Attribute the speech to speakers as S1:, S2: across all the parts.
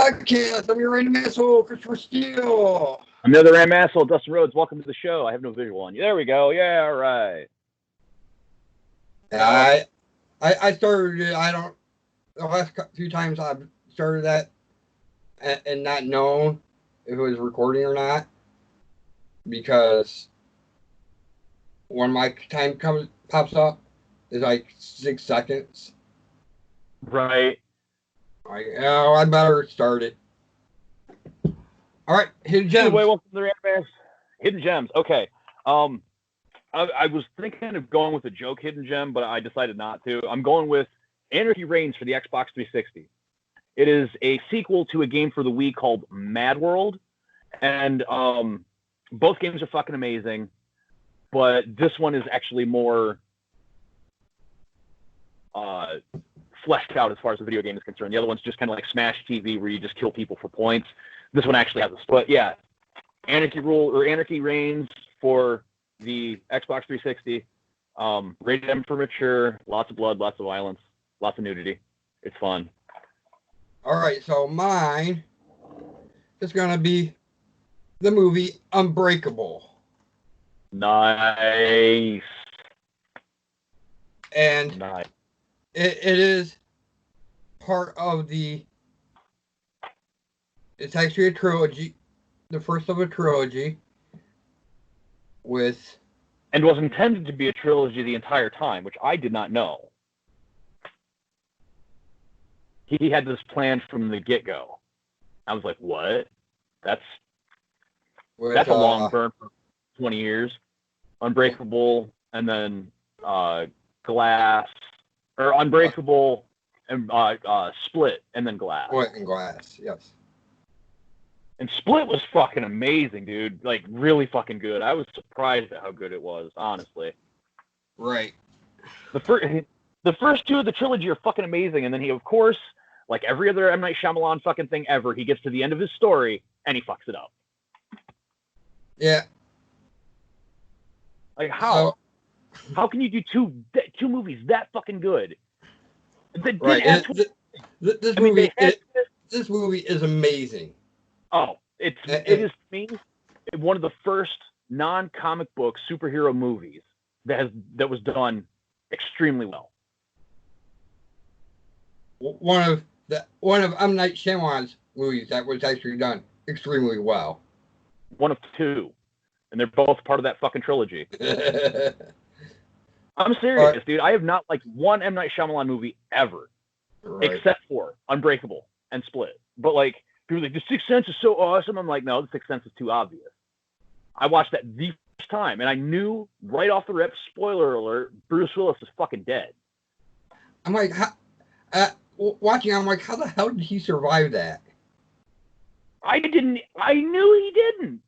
S1: podcast. I'm your random asshole, Christopher Steele.
S2: I'm the other random asshole, Dustin Rhoads. Welcome to the show. I have no visual on you. There we go. Yeah, all right.
S1: I started it. The last few times I've started that and not known if it was recording or not, because when my time pops up, it's like 6 seconds.
S2: Right.
S1: Like, oh, I better start it. All right, Hidden Gems.
S2: Anyway, welcome to the Random Ass Hidden Gems. Okay. I was thinking of going with a joke hidden gem, but I decided not to. I'm going with Anarchy Reigns for the Xbox 360. It is a sequel to a game for the Wii called Mad World, and both games are fucking amazing, but this one is actually more fleshed out as far as the video game is concerned. The other one's just kind of like Smash TV, where you just kill people for points. This one actually has a split. Yeah, Anarchy Reigns for the Xbox 360. Rated M for mature. Lots of blood, lots of violence, lots of nudity. It's fun.
S1: All right, so mine is gonna be the movie Unbreakable.
S2: Nice.
S1: And
S2: nice.
S1: It is part of it's actually a trilogy, the first of a trilogy,
S2: and was intended to be a trilogy the entire time, which I did not know. He had this plan from the get-go. I was like, what? That's a long burn for 20 years. Unbreakable, and then Glass, or Unbreakable, and Split, and then Glass.
S1: Split and Glass, yes.
S2: And Split was fucking amazing, dude. Like, really fucking good. I was surprised at how good it was, honestly.
S1: Right.
S2: The first two of the trilogy are fucking amazing, and then he, of course, like every other M. Night Shyamalan fucking thing ever, he gets to the end of his story, and he fucks it up.
S1: Yeah.
S2: Like, how? How can you do two movies that fucking good?
S1: Right. This movie is amazing.
S2: Oh, it is, to me, one of the first non-comic book superhero movies that was done extremely well.
S1: One of M. Night Shyamalan's movies that was actually done extremely well.
S2: One of two, and they're both part of that fucking trilogy. I'm serious, dude. I have not liked one M. Night Shyamalan movie ever, except for Unbreakable and Split. But like, people are like, The Sixth Sense is so awesome. I'm like, no, The Sixth Sense is too obvious. I watched that the first time, and I knew right off the rip, spoiler alert, Bruce Willis is fucking dead.
S1: I'm like, watching, I'm like, how the hell did he survive that?
S2: I knew he didn't.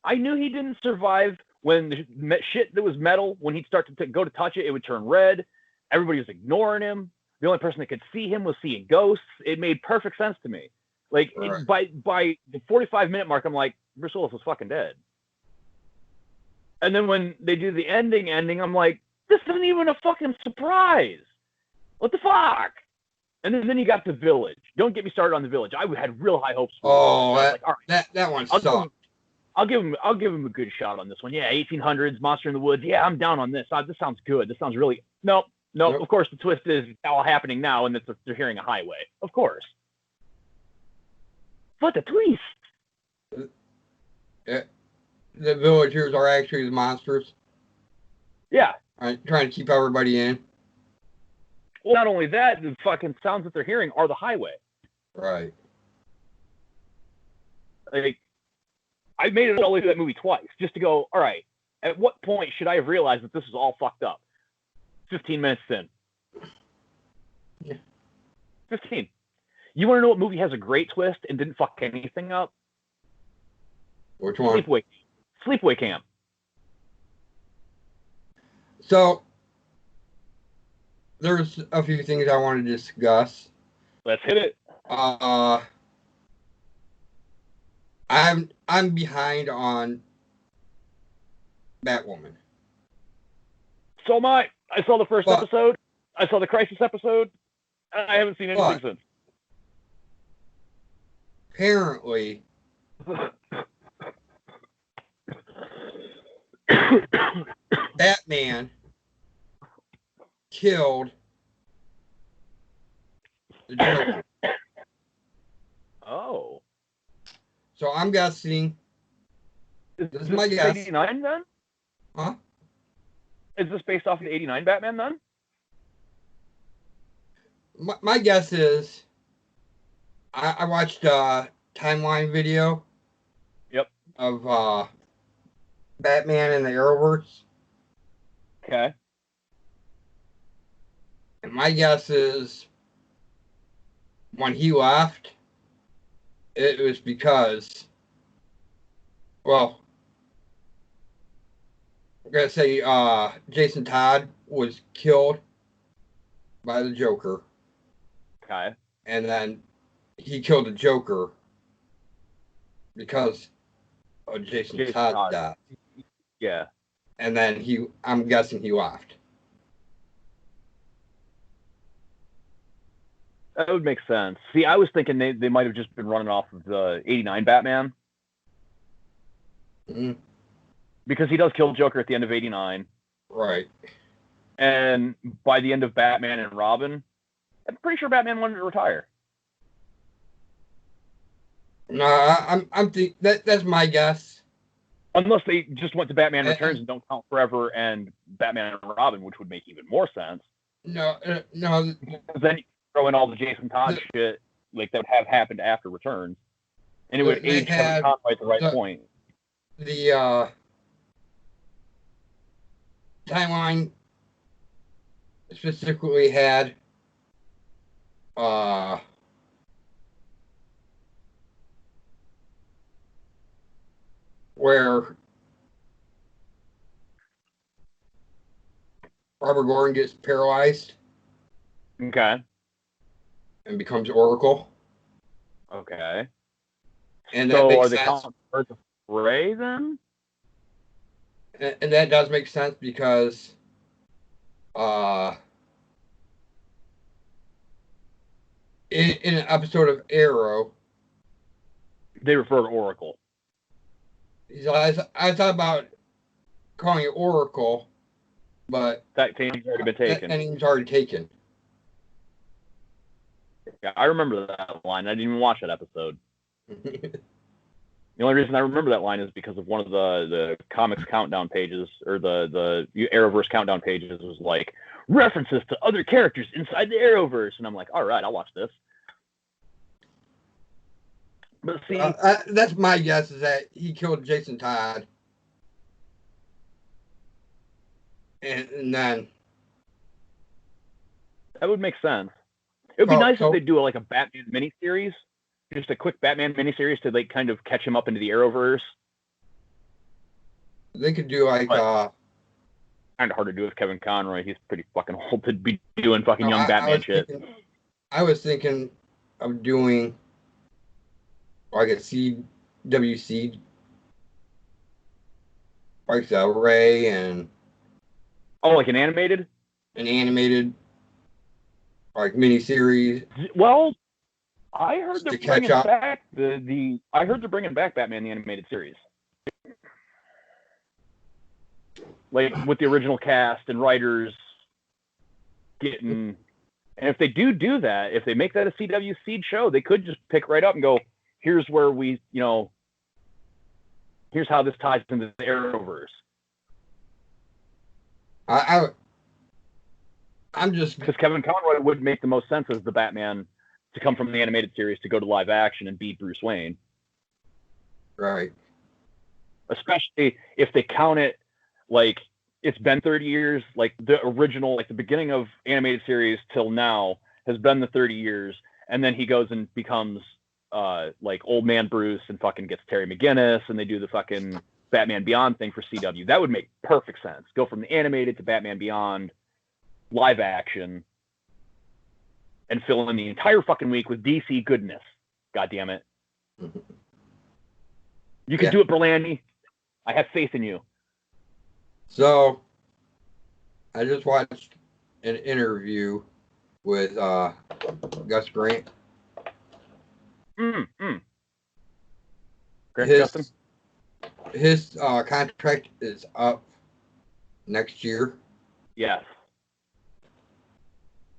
S2: I knew he didn't survive when the shit that was metal, when he'd start to go to touch it, it would turn red. Everybody was ignoring him. The only person that could see him was seeing ghosts. It made perfect sense to me. Like, by the 45-minute mark, I'm like, Bruce Willis was fucking dead. And then when they do the ending, I'm like, this isn't even a fucking surprise. What the fuck? And then you got The Village. Don't get me started on The Village. I had real high hopes for
S1: all right, that one sucked.
S2: I'll give him a good shot on this one. Yeah, 1800s, Monster in the Woods. Yeah, I'm down on this. This sounds good. This sounds really... Nope. Of course, the twist is all happening now, and they're hearing a highway. Of course. What the twist?
S1: The villagers are actually the monsters.
S2: Yeah.
S1: Trying to keep everybody in.
S2: Well, not only that, the fucking sounds that they're hearing are the highway.
S1: Right.
S2: Like, I made it all the way through that movie twice, just to go, all right, at what point should I have realized that this is all fucked up? 15 minutes in.
S1: Yeah.
S2: 15. You want to know what movie has a great twist and didn't fuck anything up?
S1: Which one?
S2: Sleepaway Camp.
S1: So, there's a few things I want to discuss.
S2: Let's hit it.
S1: I'm behind on Batwoman.
S2: So am I. I saw the first episode. I saw the Crisis episode. I haven't seen anything since.
S1: apparently Batman killed the Joker.
S2: Oh.
S1: So I'm guessing. This is my guess.
S2: 89 then?
S1: Huh?
S2: Is this based off of the 89 Batman then?
S1: My guess is I watched a timeline video.
S2: Yep.
S1: Of Batman and the Arrowverse.
S2: Okay.
S1: And my guess is when he left, it was because, well, I'm going to say Jason Todd was killed by the Joker.
S2: Okay.
S1: And then he killed the Joker because of Jason Todd's death.
S2: Yeah.
S1: And then I'm guessing he left.
S2: That would make sense. See, I was thinking they might have just been running off of the 89 Batman.
S1: Mm-hmm.
S2: Because he does kill Joker at the end of 89.
S1: Right.
S2: And by the end of Batman and Robin, I'm pretty sure Batman wanted to retire.
S1: No, I'm that's my guess.
S2: Unless they just went to Batman Returns and don't count Forever and Batman and Robin, which would make even more sense.
S1: No.
S2: Then you throw in all the Jason Todd shit like that would have happened after Returns, and it would age Kevin Conroy at the right point.
S1: The timeline specifically had where Robert Gordon gets paralyzed.
S2: Okay.
S1: And becomes Oracle.
S2: Okay.
S1: And
S2: so
S1: that makes
S2: are they
S1: sense.
S2: counting Birds of Prey then?
S1: And that does make sense because in an episode of Arrow,
S2: they refer to Oracle.
S1: So I thought about calling it Oracle, but
S2: that name's already been taken.
S1: That name's already taken.
S2: Yeah, I remember that line. I didn't even watch that episode. The only reason I remember that line is because of one of the comics countdown pages, or the Arrowverse countdown pages, was like references to other characters inside the Arrowverse, and I'm like, all right, I'll watch this. But see,
S1: that's my guess, is that he killed Jason Todd, and then
S2: that would make sense. It would be nice if they do like a Batman miniseries, just a quick Batman miniseries to like kind of catch him up into the Arrowverse.
S1: They could do like
S2: kind of hard to do with Kevin Conroy. He's pretty fucking old to be doing fucking young Batman shit.
S1: I was thinking of doing like a CWC, like Ray and
S2: like an animated
S1: like miniseries.
S2: Well, I heard they're bringing back I heard they're bringing back Batman the Animated Series, like with the original cast and writers getting. And if they do that, if they make that a CW Seed show, they could just pick right up and go, here's where here's how this ties into the Arrowverse.
S1: I'm just
S2: because Kevin Conroy would make the most sense as the Batman to come from the animated series to go to live action and be Bruce Wayne.
S1: Right.
S2: Especially if they count it like it's been 30 years, like the original, like the beginning of animated series till now has been the 30 years, and then he goes and becomes like old man Bruce and fucking gets Terry McGinnis, and they do the fucking Batman Beyond thing for CW. That would make perfect sense. Go from the animated to Batman Beyond live action and fill in the entire fucking week with DC goodness. God damn it. You can do it, Berlanti. I have faith in you.
S1: So, I just watched an interview with Gus Grant.
S2: Grant Gustin?
S1: His contract is up next year.
S2: Yes.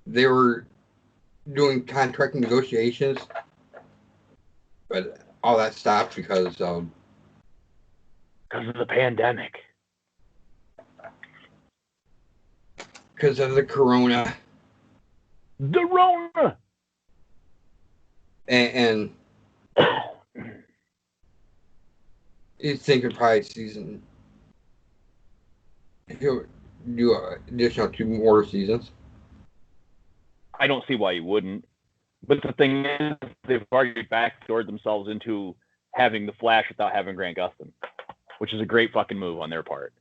S1: They were doing contract negotiations, but all that stopped because
S2: of the pandemic.
S1: Because of the corona.
S2: The Rona!
S1: And he's thinking probably season. He'll do an additional 2 more seasons.
S2: I don't see why you wouldn't. But the thing is, they've already backdoored themselves into having the Flash without having Grant Gustin, which is a great fucking move on their part.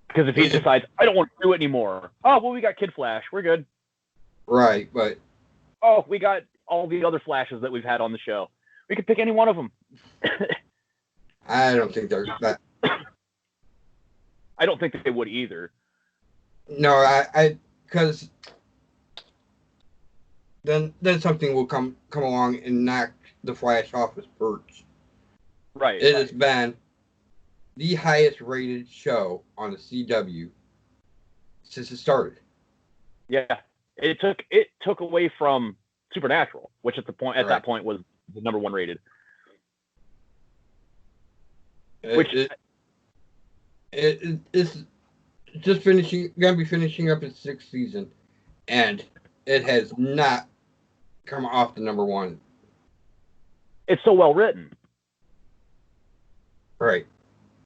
S2: Because if he decides, I don't want to do it anymore. Oh, well, we got Kid Flash. We're good.
S1: Right, but...
S2: Oh, we got all the other Flashes that we've had on the show. We could pick any one of them.
S1: I don't think they're that...
S2: I don't think they would either.
S1: No, because then something will come along and knock the Flash off his perch.
S2: Right.
S1: It has been the highest rated show on the CW since it started.
S2: Yeah, it took away from Supernatural, which at that point was the number 1 rated.
S1: It's just gonna be finishing up its 6th season, and it has not come off the number 1.
S2: It's so well written.
S1: Right.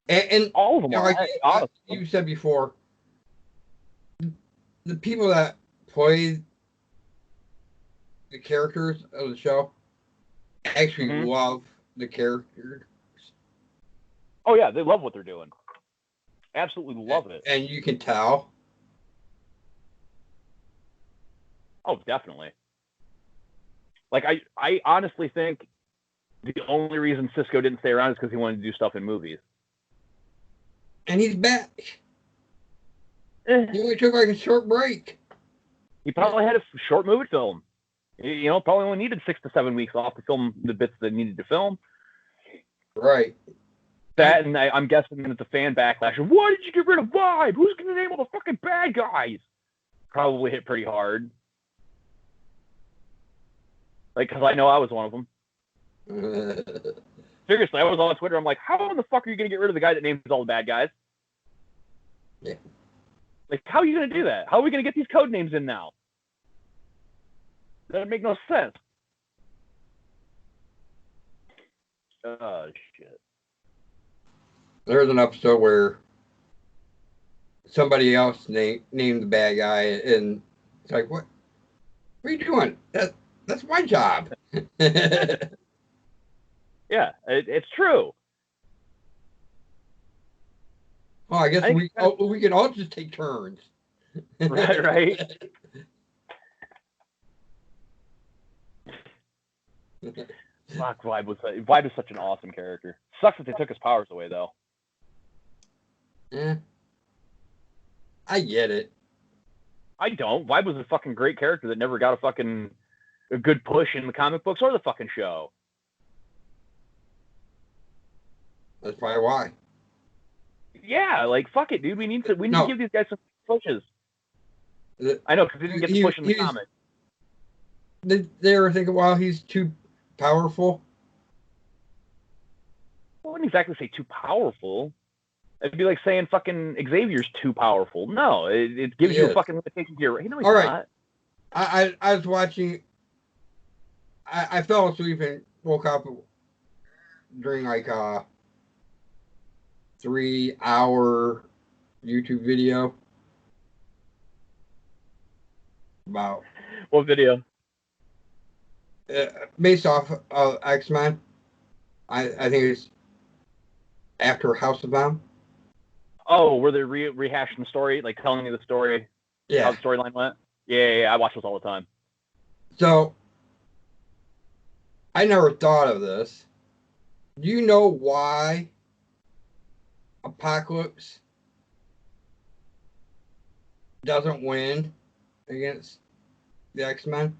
S1: And
S2: all of them are.
S1: Like you said before, the people that play the characters of the show actually love the characters.
S2: Oh, yeah, they love what they're doing. Absolutely love it.
S1: And you can tell.
S2: Oh, definitely. Like, I honestly think the only reason Cisco didn't stay around is because he wanted to do stuff in movies.
S1: And he's back. He only took like a short break.
S2: He probably had a short movie film. Probably only needed 6 to 7 weeks off to film the bits that needed to film.
S1: Right.
S2: That, and I'm guessing that the fan backlash of, why did you get rid of Vibe? Who's going to name all the fucking bad guys? Probably hit pretty hard. Like, because I know I was one of them. Seriously, I was on Twitter. I'm like, how in the fuck are you going to get rid of the guy that names all the bad guys?
S1: Yeah.
S2: Like, how are you going to do that? How are we going to get these code names in now? That would make no sense. Oh, shit.
S1: There's an episode where somebody else named the bad guy, and it's like, what are you doing? That's my job.
S2: Yeah, it's true.
S1: Well, I guess we can all just take turns.
S2: Right. Fuck, Vibe is such an awesome character. Sucks that they took his powers away, though.
S1: Yeah. I get it.
S2: I don't. Vibe was a fucking great character that never got a good push in the comic books or the fucking show.
S1: That's probably why.
S2: Yeah, like, fuck it, dude. We need to give these guys some pushes. I know, because he didn't get the push in the comic.
S1: They were thinking, well, he's too powerful.
S2: I wouldn't exactly say too powerful. It'd be like saying fucking Xavier's too powerful. No, it gives you a fucking limitation to your... No, he's not.
S1: I was watching... I fell asleep and woke up during like a 3-hour YouTube video about...
S2: What video?
S1: Based off of X-Men. I think it's after House of M.
S2: Oh, were they rehashing the story, like telling you the story?
S1: Yeah.
S2: How the storyline went? Yeah, I watch those all the time.
S1: So, I never thought of this. Do you know why Apocalypse doesn't win against the X-Men?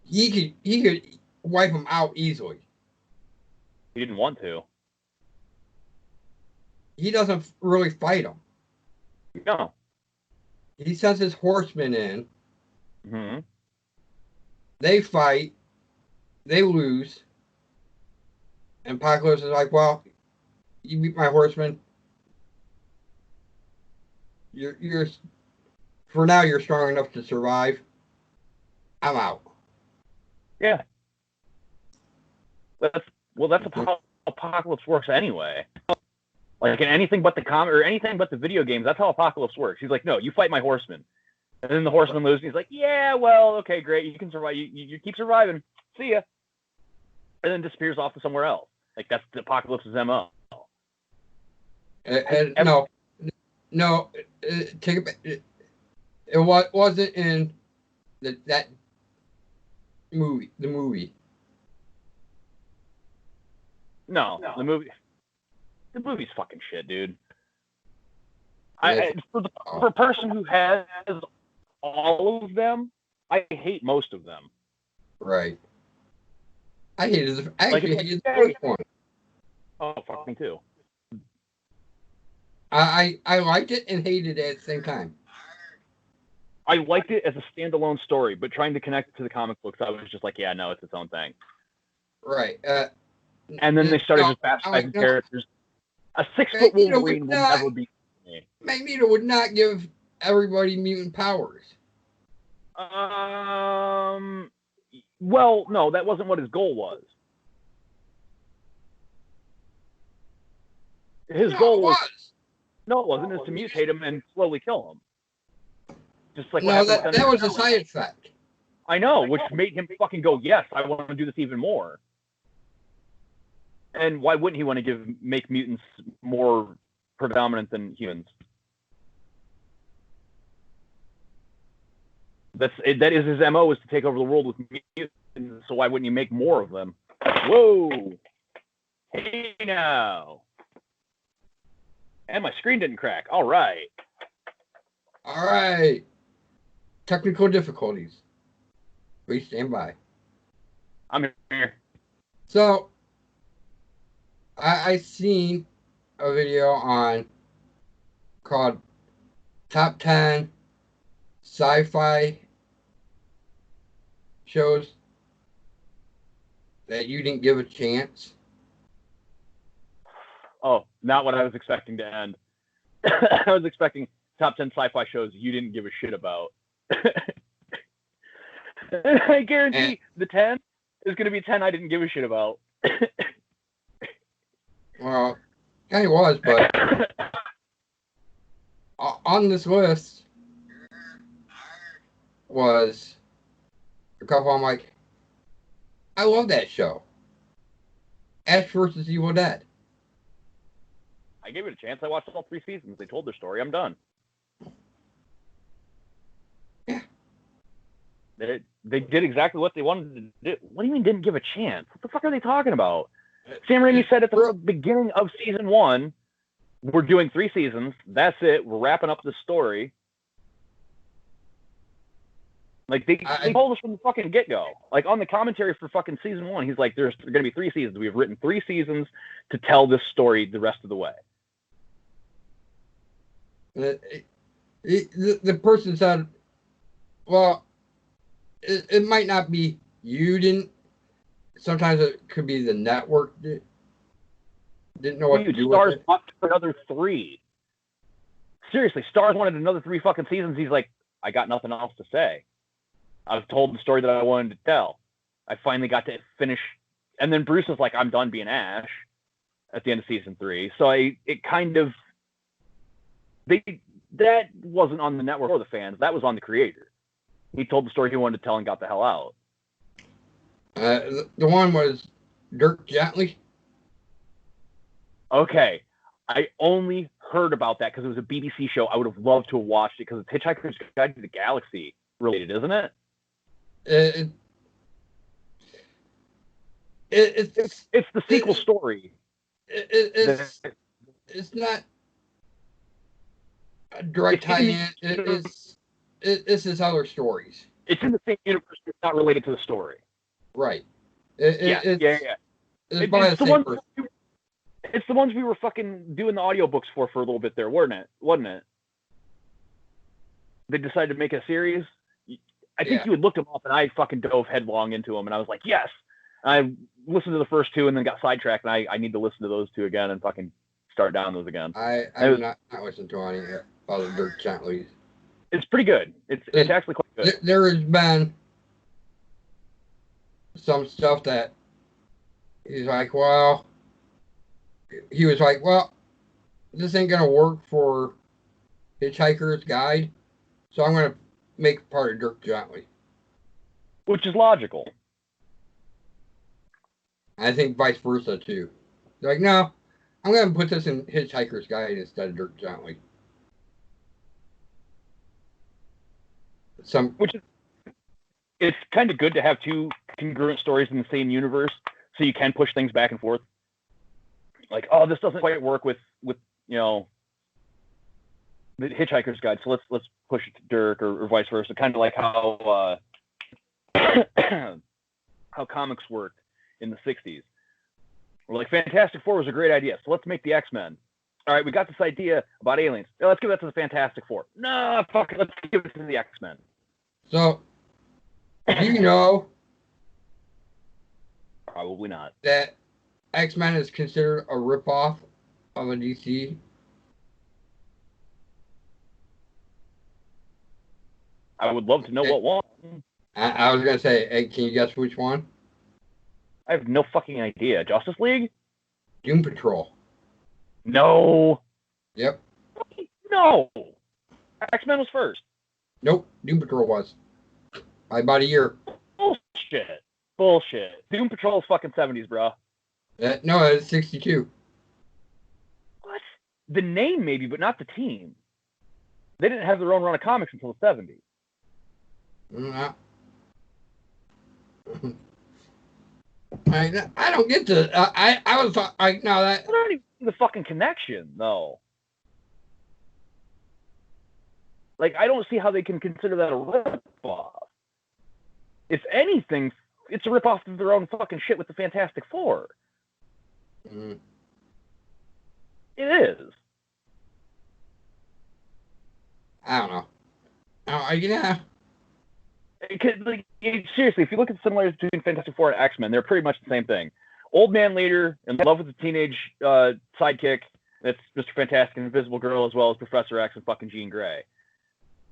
S1: He could wipe them out easily.
S2: He didn't want to.
S1: He doesn't really fight them.
S2: No.
S1: He sends his horsemen in.
S2: Mm-hmm.
S1: They fight. They lose. And Apocalypse is like, well, you beat my horsemen. You're for now you're strong enough to survive. I'm out.
S2: Yeah. That's how Apocalypse works anyway. Like in anything but the comic or anything but the video games, that's how Apocalypse works. He's like, no, you fight my horsemen. And then the horseman loses. And he's like, yeah, well, okay, great. You can survive. You keep surviving. See ya. And then disappears off to somewhere else. Like, that's the Apocalypse's MO.
S1: No. Take it back. It wasn't in that movie. The movie.
S2: No, the movie. The movie's fucking shit, dude. For a person who has all of them, I hate most of them.
S1: Right. I hated the first one.
S2: Oh, fuck me too.
S1: I liked it and hated it at the same time.
S2: I liked it as a standalone story, but trying to connect it to the comic books, I was just like, yeah, no, it's its own thing.
S1: Right.
S2: And then they started just bastardizing characters. A 6-foot Wolverine will never be me.
S1: Magneto would not give everybody mutant powers.
S2: Well, no, that wasn't what his goal was. His goal was. No, it wasn't. It was to mutate him and slowly kill him. Just like
S1: that was a side effect.
S2: I know, which made him fucking go, yes, I want to do this even more. And why wouldn't he want to make mutants more predominant than humans? That is his MO, is to take over the world with mutants, so why wouldn't you make more of them? Whoa! Hey now! And my screen didn't crack. All right.
S1: All right. Technical difficulties. Please stand by.
S2: I'm here.
S1: So, I seen a video called Top 10 Sci-Fi Shows that you didn't give a chance.
S2: Oh, not what I was expecting to end. I was expecting top 10 sci-fi shows you didn't give a shit about. I guarantee the 10 is going to be 10 I didn't give a shit about.
S1: Well, kind of was, but on this list was a couple I'm like, I love that show. Ash vs. Evil Dead.
S2: I gave it a chance. I watched all 3 seasons. They told their story. I'm done.
S1: Yeah.
S2: They did exactly what they wanted to do. What do you mean didn't give a chance? What the fuck are they talking about? Sam Raimi said at the beginning of season 1, we're doing 3 seasons. That's it. We're wrapping up the story. Like, they told us from the fucking get-go. Like, on the commentary for fucking season 1, he's like, there's going to be 3 seasons. We've written 3 seasons to tell this story the rest of the way.
S1: The person said, well, it might not be you didn't. Sometimes it could be the network didn't know what to do
S2: Starz
S1: with it.
S2: Up for another 3. Seriously, Starz wanted another 3 fucking seasons. He's like, I got nothing else to say. I've told the story that I wanted to tell. I finally got to finish. And then Bruce is like, I'm done being Ash at the end of season 3. So that wasn't on the network or the fans. That was on the creator. He told the story he wanted to tell and got the hell out.
S1: The one was Dirk Gently.
S2: Okay. I only heard about that because it was a BBC show. I would have loved to have watched it because it's Hitchhiker's Guide to the Galaxy related, isn't it?
S1: It's
S2: the sequel story.
S1: It's not a direct tie-in. It's his other stories.
S2: It's in the same universe. It's not related to the story.
S1: Right.
S2: Yeah.
S1: It's by the same person.
S2: It's the ones we were fucking doing the audiobooks for a little bit there, wasn't it? They decided to make a series. I think you had looked them up, and I fucking dove headlong into them, and I was like, yes. I listened to the first two and then got sidetracked, and I need to listen to those two again and fucking start down those again.
S1: I've not listened to any other Dirk Gently's.
S2: It's pretty good. It's actually quite good.
S1: There has been some stuff that he's like, well, he was like, well, this ain't gonna work for Hitchhiker's Guide, so I'm gonna make part of Dirk Gently.
S2: Which is logical.
S1: I think vice versa too. They're like, no, I'm gonna put this in Hitchhiker's Guide instead of Dirk Gently.
S2: It's kind of good to have two congruent stories in the same universe, so you can push things back and forth. Like, oh, this doesn't quite work with the Hitchhiker's Guide, so let's push it to Dirk or vice versa. Kind of like how how comics worked in the 60s. We're like, Fantastic Four was a great idea, so let's make the X-Men. All right, we got this idea about aliens. Now, let's give that to the Fantastic Four. No, fuck it, let's give it to the X-Men.
S1: So, do you know?
S2: Probably not.
S1: That X-Men is considered a ripoff of a DC?
S2: I would love to know what one.
S1: I was going to say, hey, can you guess which one?
S2: I have no fucking idea. Justice League?
S1: Doom Patrol.
S2: No.
S1: Yep.
S2: No. X-Men was first.
S1: Nope. Doom Patrol was. By about a year.
S2: Bullshit. Doom Patrol is fucking 70s, bro.
S1: No, it's 62.
S2: What? The name maybe, but not the team. They didn't have their own run of comics until the 70s.
S1: No. I don't get the. I was like, no, that.
S2: I don't even see the fucking connection, though. Like, I don't see how they can consider that a ripoff. If anything, it's a ripoff of their own fucking shit with the Fantastic Four.
S1: Mm.
S2: It is.
S1: I don't know.
S2: Seriously, if you look at the similarities between Fantastic Four and X-Men, they're pretty much the same thing. Old man leader in love with the teenage sidekick. That's Mr. Fantastic and Invisible Girl, as well as Professor X and fucking Jean Grey.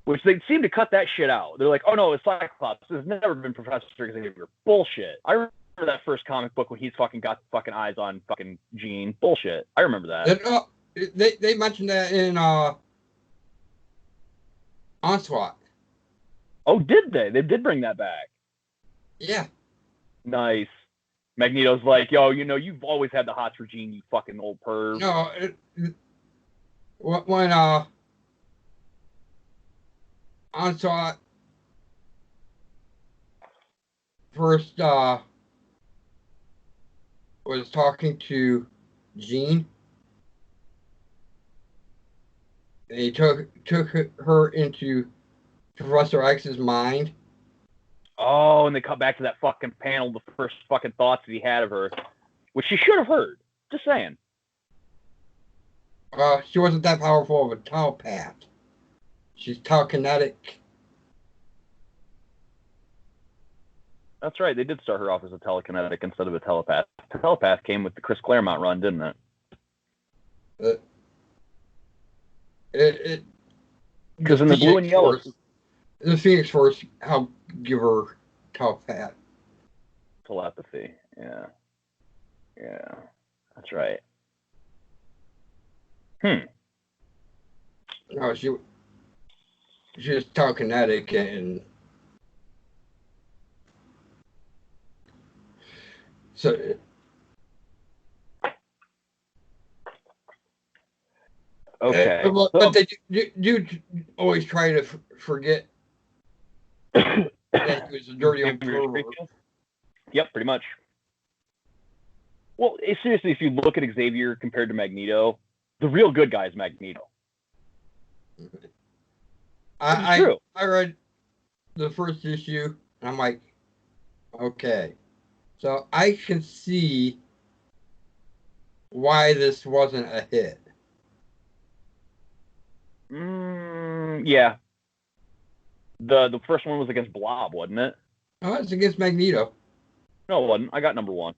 S2: Which they seem to cut that shit out. They're like, oh no, it's Cyclops. There's never been Professor Xavier. Bullshit. I remember that first comic book when he's fucking got the fucking eyes on fucking Jean. Bullshit. I remember that.
S1: They mentioned that in Onslaught.
S2: Oh, did they? They did bring that back.
S1: Yeah.
S2: Nice. Magneto's like, yo, you've always had the hots for Jean, you fucking old perv.
S1: No, when Onslaught first was talking to Jean, they took her into Professor X's mind.
S2: Oh, and they cut back to that fucking panel, the first fucking thoughts that he had of her, which she should have heard. Just saying.
S1: She wasn't that powerful of a telepath. She's telekinetic.
S2: That's right. They did start her off as a telekinetic instead of a telepath. The telepath came with the Chris Claremont run, didn't it? Because in the blue and yellow...
S1: The Phoenix Force helped give her telepath.
S2: Telepathy, yeah. Yeah, that's right.
S1: No, she was telekinetic and so
S2: okay.
S1: But they do always try to forget that he was a dirty old pervert.
S2: Yep, pretty much. Well, seriously, if you look at Xavier compared to Magneto, the real good guy is Magneto.
S1: I read the first issue, and I'm like, okay. So I can see why this wasn't a hit.
S2: Yeah. The first one was against Blob, wasn't it?
S1: Oh, it's against Magneto.
S2: No, it wasn't. I got number 1.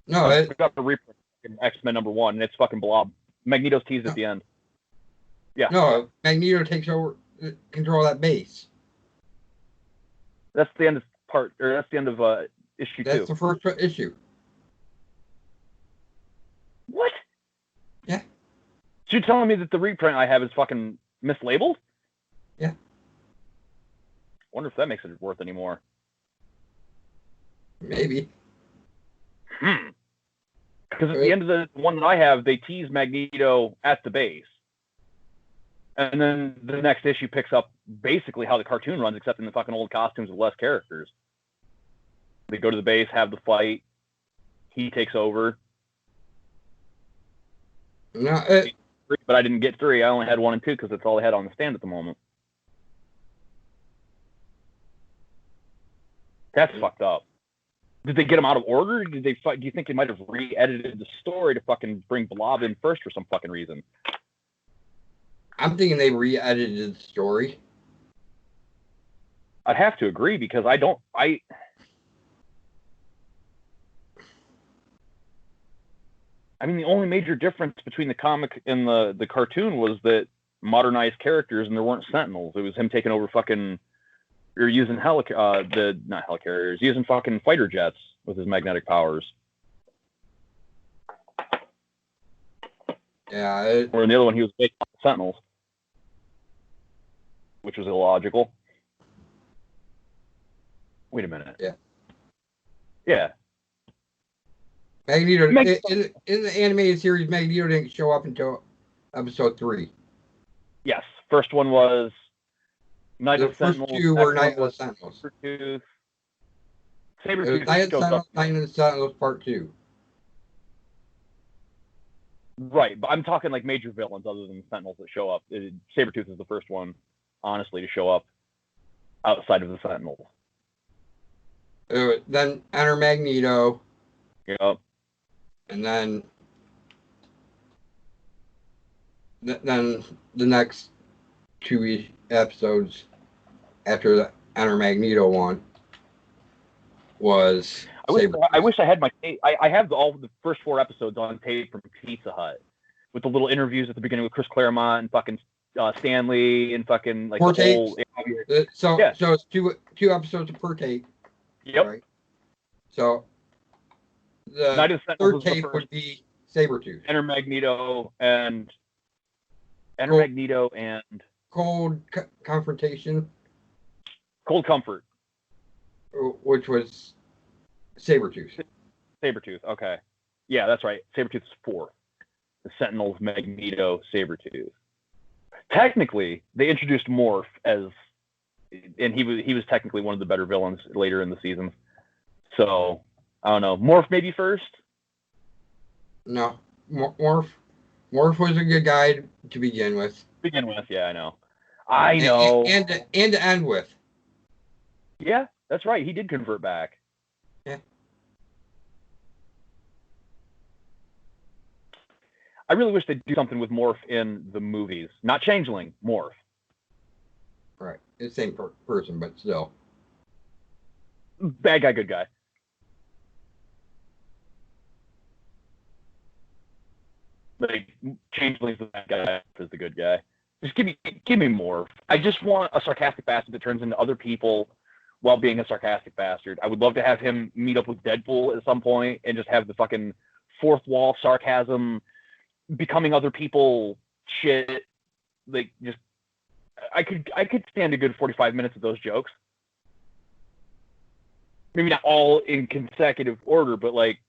S1: No,
S2: I got the reprint X-Men number 1, and it's fucking Blob. Magneto's teased at the end. Yeah.
S1: No, Magneto takes over control of that base.
S2: That's the end of that's the end of issue 2.
S1: That's the first issue.
S2: What?
S1: Yeah.
S2: So you're telling me that the reprint I have is fucking mislabeled?
S1: Yeah.
S2: Wonder if that makes it worth any more.
S1: Maybe.
S2: Because at the end of the one that I have, they tease Magneto at the base. And then the next issue picks up basically how the cartoon runs, except in the fucking old costumes with less characters. They go to the base, have the fight. He takes over.
S1: No,
S2: But I didn't get 3. I only had 1 and 2 because that's all I had on the stand at the moment. That's fucked up. Did they get him out of order? Do you think they might have re-edited the story to fucking bring Blob in first for some fucking reason?
S1: I'm thinking they re-edited the story.
S2: I'd have to agree because I mean, the only major difference between the comic and the cartoon was that modernized characters and there weren't Sentinels. It was him taking over fucking, or using not helicarriers, using fucking fighter jets with his magnetic powers.
S1: Yeah.
S2: Or in the other one, he was making Sentinels, which was illogical. Wait a minute.
S1: Yeah.
S2: Yeah.
S1: Magneto in the animated series, Magneto didn't show up until episode 3.
S2: Yes, first one was Night of the Sentinels.
S1: First 2 were Night of the Sentinels.
S2: Sabretooth.
S1: Night of the Sentinels, Night of the Sentinels Part 2.
S2: Right, but I'm talking like major villains other than the Sentinels that show up. Sabretooth is the first one, honestly, to show up outside of the Sentinels.
S1: Then enter Magneto.
S2: Yep.
S1: And then the next 2 episodes after the Enter Magneto one was
S2: I wish I had I have all the first 4 episodes on tape from Pizza Hut with the little interviews at the beginning with Chris Claremont and fucking Stanley and fucking like
S1: the
S2: whole.
S1: So it's two episodes per tape.
S2: Yep.
S1: Right? So the third tape would be Sabretooth.
S2: Enter Magneto and
S1: Cold Confrontation.
S2: Cold Comfort.
S1: Which was Sabretooth.
S2: Okay. Yeah, that's right. Sabretooth's 4th. The Sentinels, Magneto, Sabretooth. Technically, they introduced Morph and he was technically one of the better villains later in the season. So, I don't know. Morph maybe first?
S1: No. Morph was a good guy to begin with.
S2: Yeah, I know.
S1: And to end with.
S2: Yeah, that's right. He did convert back.
S1: Yeah.
S2: I really wish they'd do something with Morph in the movies. Not Changeling, Morph.
S1: Right. It's the same person, but still.
S2: Bad guy, good guy. Like, Changeling's the bad guy, is the good guy. Just give me Morph. I just want a sarcastic bastard that turns into other people while being a sarcastic bastard. I would love to have him meet up with Deadpool at some point and just have the fucking fourth wall sarcasm, becoming other people shit. Like, just I could stand a good 45 minutes of those jokes. Maybe not all in consecutive order, but like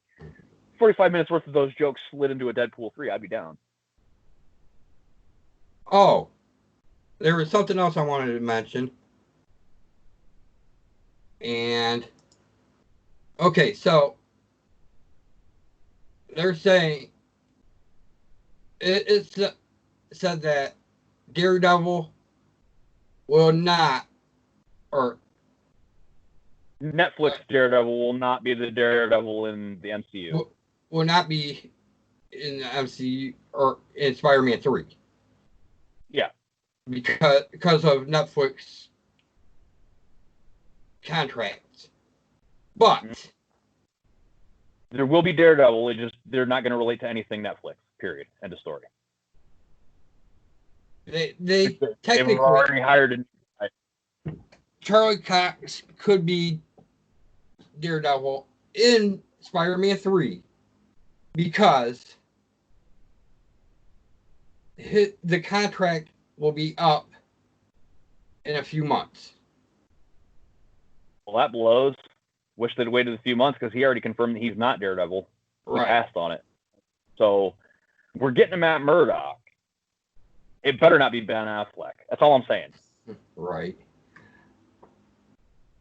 S2: 45 minutes worth of those jokes slid into a Deadpool 3, I'd be down.
S1: Oh, there was something else I wanted to mention. And, okay, so they're saying, it said that Daredevil will not, or
S2: Netflix Daredevil will not be the Daredevil in the MCU.
S1: Will not be in the MCU or in Spider-Man 3.
S2: Yeah.
S1: Because of Netflix contracts. But
S2: there will be Daredevil. They're not going to relate to anything Netflix. Period. End of story.
S1: They
S2: they've already hired
S1: Charlie Cox could be Daredevil in Spider-Man 3 because the contract will be up in a few months.
S2: Well, that blows. Wish they'd waited a few months because he already confirmed that he's not Daredevil. He passed on it. So we're getting him at Murdoch. It better not be Ben Affleck. That's all I'm saying.
S1: Right.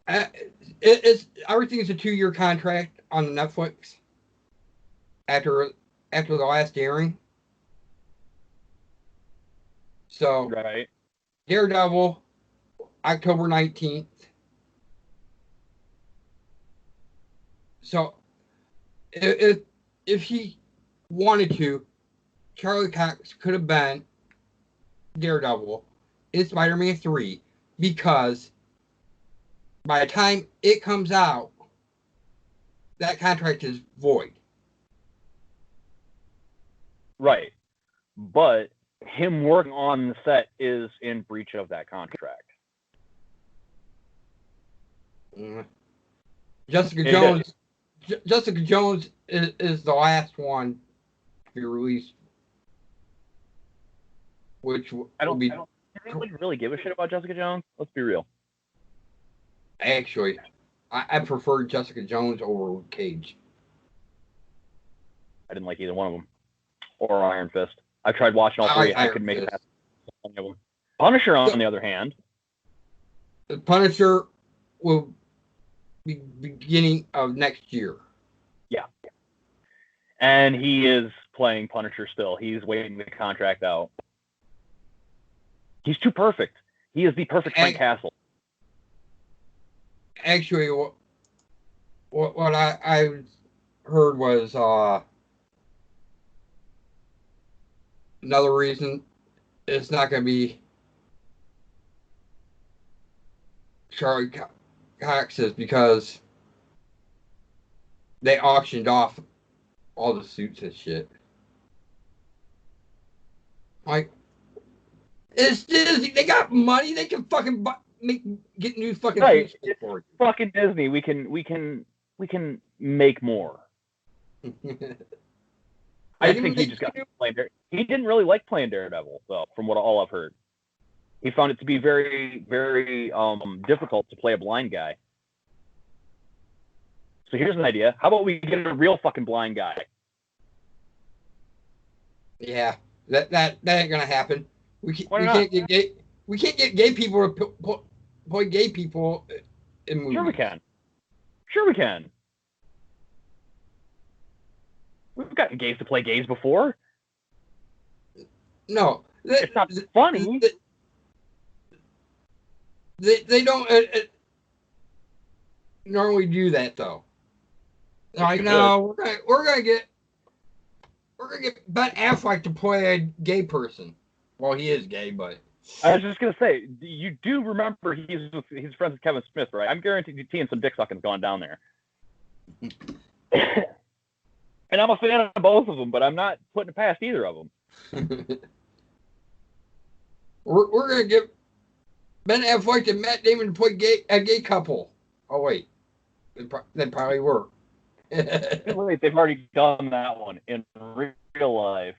S1: Everything's a 2-year contract on Netflix after the last airing. So
S2: right.
S1: Daredevil, October 19th. So if he wanted to, Charlie Cox could have been Daredevil in Spider-Man 3 because by the time it comes out, that contract is void.
S2: Right. But him working on the set is in breach of that contract.
S1: Jessica Jones is the last one to be released. Which
S2: I don't really give a shit about Jessica Jones. Let's be real.
S1: Actually, I prefer Jessica Jones over Luke Cage.
S2: I didn't like either one of them. Or Iron Fist. I tried watching all three. I couldn't make it past any of them. Punisher, on the other hand.
S1: The Punisher will be beginning of next year.
S2: Yeah. And he is playing Punisher still. He's waiting the contract out. He's too perfect. He is the perfect Frank Castle.
S1: Actually, what I heard was another reason it's not going to be Charlie Cox is because they auctioned off all the suits and shit. Like, it's Disney. They got money. They can fucking get new fucking
S2: suits for it. Fucking Disney. We can make more. I think he just got playing Daredevil. He didn't really like playing Daredevil, though, from what all I've heard. He found it to be very, very difficult to play a blind guy. So here's an idea. How about we get a real fucking blind guy?
S1: Yeah, that ain't gonna happen. We can't get gay people to play gay people in movies.
S2: Sure we can. We've gotten gays to play gays before.
S1: No,
S2: it's not funny.
S1: They don't normally do that though. Like, no, we're gonna get Ben Affleck to play a gay person. Well, he is gay, but
S2: I was just gonna say, you do remember he's friends with Kevin Smith, right? I'm guaranteeing some dick sucking's gone down there. And I'm a fan of both of them, but I'm not putting it past either of them.
S1: We're gonna get Ben Affleck and Matt Damon to play a gay couple. Oh wait, they probably were.
S2: Wait, they've already done that one in real life.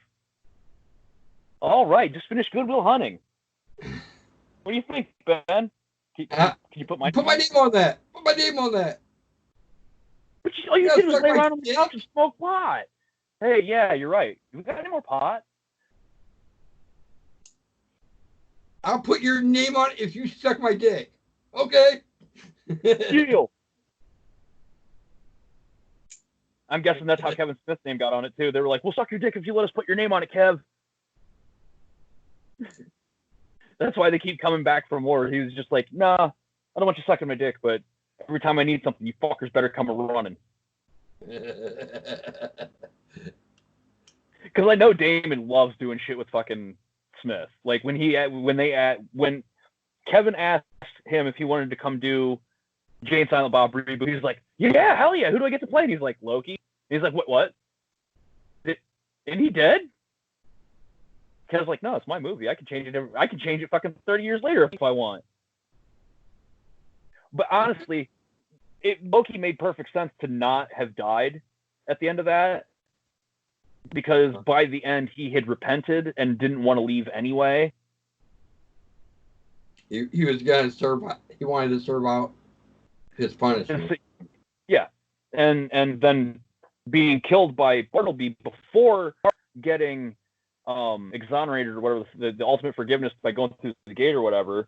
S2: All right, just finished Good Will Hunting. What do you think, Ben? Can you put my
S1: name on that? Put my name on that.
S2: But all you did was lay around on the couch and smoke pot. Hey, yeah, you're right. We got any more pot?
S1: I'll put your name on it if you suck my dick. Okay.
S2: Deal. I'm guessing that's how Kevin Smith's name got on it, too. They were like, we'll suck your dick if you let us put your name on it, Kev. That's why they keep coming back for more. He was just like, nah, I don't want you sucking my dick, but every time I need something, you fuckers better come running. Because I know Damon loves doing shit with fucking Smith. Like when Kevin asked him if he wanted to come do Jay and Silent Bob reboot, he's like, yeah, hell yeah, who do I get to play? And he's like, Loki. And he's like, what? And he dead? Kevin's like, no, it's my movie. I can change it. I can change it fucking 30 years later if I want. But honestly, Loki made perfect sense to not have died at the end of that, because by the end he had repented and didn't want to leave anyway.
S1: He was gonna serve. He wanted to serve out his punishment.
S2: Yeah, and then being killed by Bartleby before getting exonerated or whatever, the ultimate forgiveness by going through the gate or whatever.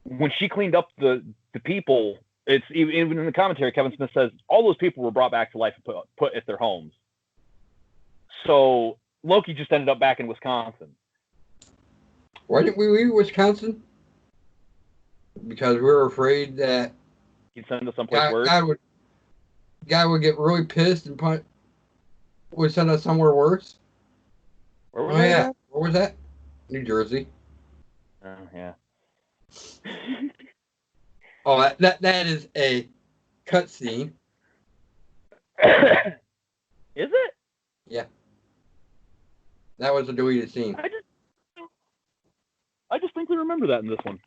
S2: When she cleaned up the people, it's even in the commentary, Kevin Smith says all those people were brought back to life and put at their homes. So Loki just ended up back in Wisconsin.
S1: Why didn't we leave Wisconsin? Because we were afraid that
S2: he'd send us someplace worse.
S1: Guy would get really pissed and would send us somewhere worse.
S2: Where was that?
S1: Where was that? New Jersey.
S2: Oh yeah.
S1: Oh, that is a cutscene.
S2: Is it?
S1: Yeah. That was a deleted scene.
S2: I distinctly remember that in this one.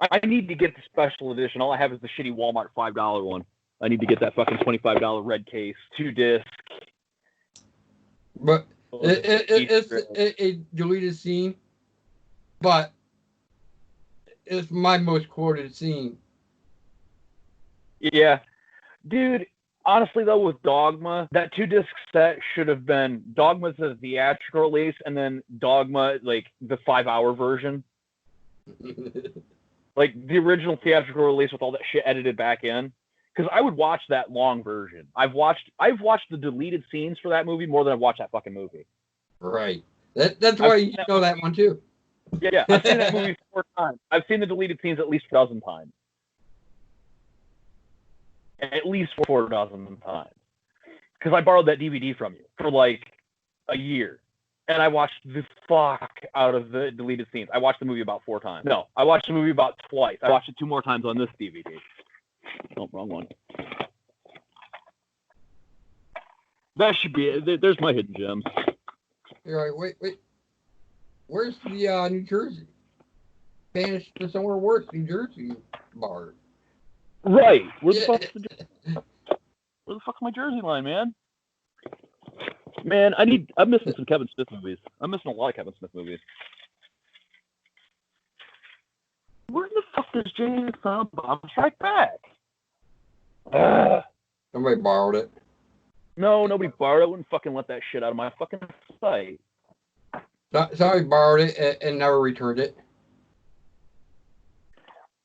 S2: I need to get the special edition. All I have is the shitty Walmart $5 one. I need to get that fucking $25 red case, 2-disc.
S1: But it's a deleted scene, but it's my most quoted scene.
S2: Yeah. Dude, honestly, though, with Dogma, that 2-disc set should have been Dogma's the theatrical release and then Dogma, like, the 5-hour version. Like, the original theatrical release with all that shit edited back in. Because I would watch that long version. I've watched the deleted scenes for that movie more than I've watched that fucking movie.
S1: Right. That's why you know that one, too.
S2: Yeah. I've seen that movie 4 times. I've seen the deleted scenes at least 12 times. At least 4 dozen times. Because I borrowed that DVD from you for like a year. And I watched the fuck out of the deleted scenes. I watched the movie about 4 times. No, I watched the movie about twice. I watched it 2 more times on this DVD. Oh, wrong one. That should be it. There's my hidden gems.
S1: You're like, wait. Where's the New Jersey? Banished to somewhere worse, New Jersey bar.
S2: Right. Where the fuck's my Jersey line, man? Man, I'm missing some Kevin Smith movies. I'm missing a lot of Kevin Smith movies. Where the fuck does Jay and Silent Bob Strike Back?
S1: Somebody borrowed it.
S2: No, nobody borrowed it. I wouldn't fucking let that shit out of my fucking sight.
S1: Somebody borrowed it and never returned it.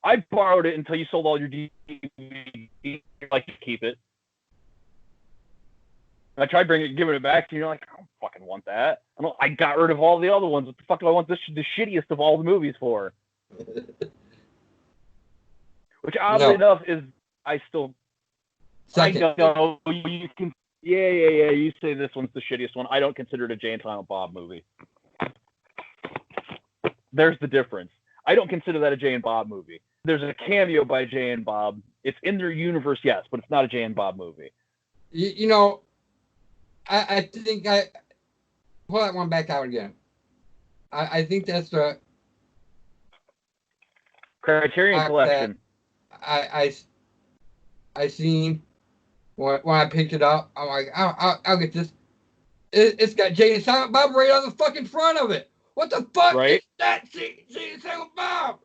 S2: I borrowed it until you sold all your DVDs. I'd like to keep it. I tried giving it back to you. You're like, I don't fucking want that. I got rid of all the other ones. What the fuck do I want the shittiest of all the movies for? Which, oddly enough, is I still.
S1: Second.
S2: I know you can. Yeah. You say this one's the shittiest one. I don't consider it a Jay and Silent Bob movie. There's the difference. I don't consider that a Jay and Bob movie. There's a cameo by Jay and Bob. It's in their universe, yes, but it's not a Jay and Bob movie.
S1: You know, I think I pull that one back out again. I think that's the
S2: Criterion Collection.
S1: I seen when I picked it up. I'm like, I'll get this. It's got Jay and Silent Bob right on the fucking front of it. What the fuck is that? Jay and Silent Bob.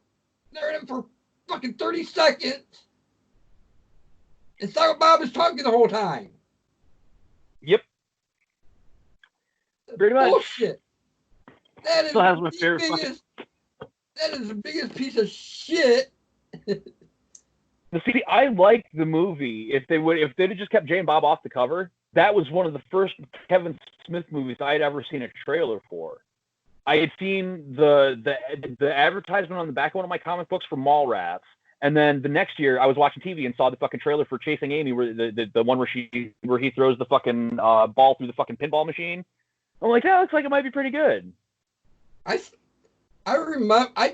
S1: They're in it for fucking 30 seconds. And Silent Bob is talking the whole time.
S2: Yep. Pretty much.
S1: Bullshit. That is
S2: still has my favorite
S1: biggest. That is the biggest piece of shit.
S2: See, I liked the movie. If they'd have just kept Jay and Bob off the cover, that was one of the first Kevin Smith movies I had ever seen a trailer for. I had seen the advertisement on the back of one of my comic books for Mallrats, And then the next year, I was watching TV and saw the fucking trailer for Chasing Amy, where the one where he throws the fucking ball through the fucking pinball machine. I'm like, that looks like it might be pretty good.
S1: I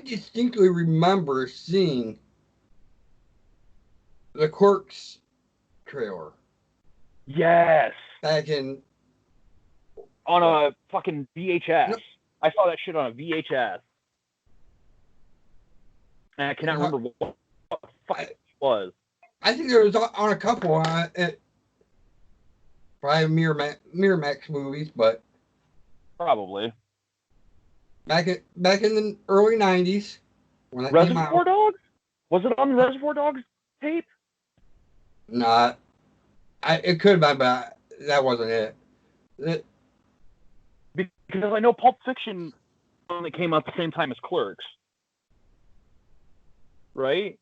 S1: distinctly remember seeing the Clerks trailer.
S2: Yes.
S1: Back in
S2: on a fucking VHS.
S1: No.
S2: I saw that shit on a VHS. And I cannot remember what the fuck it was.
S1: I think there was on a couple probably Miramax movies, but
S2: probably
S1: back in the early 90s when that
S2: Reservoir Dogs? Was it on the Reservoir Dogs tape?
S1: Nah, it could have been, but that wasn't it.
S2: Because I know Pulp Fiction only came out the same time as Clerks, right?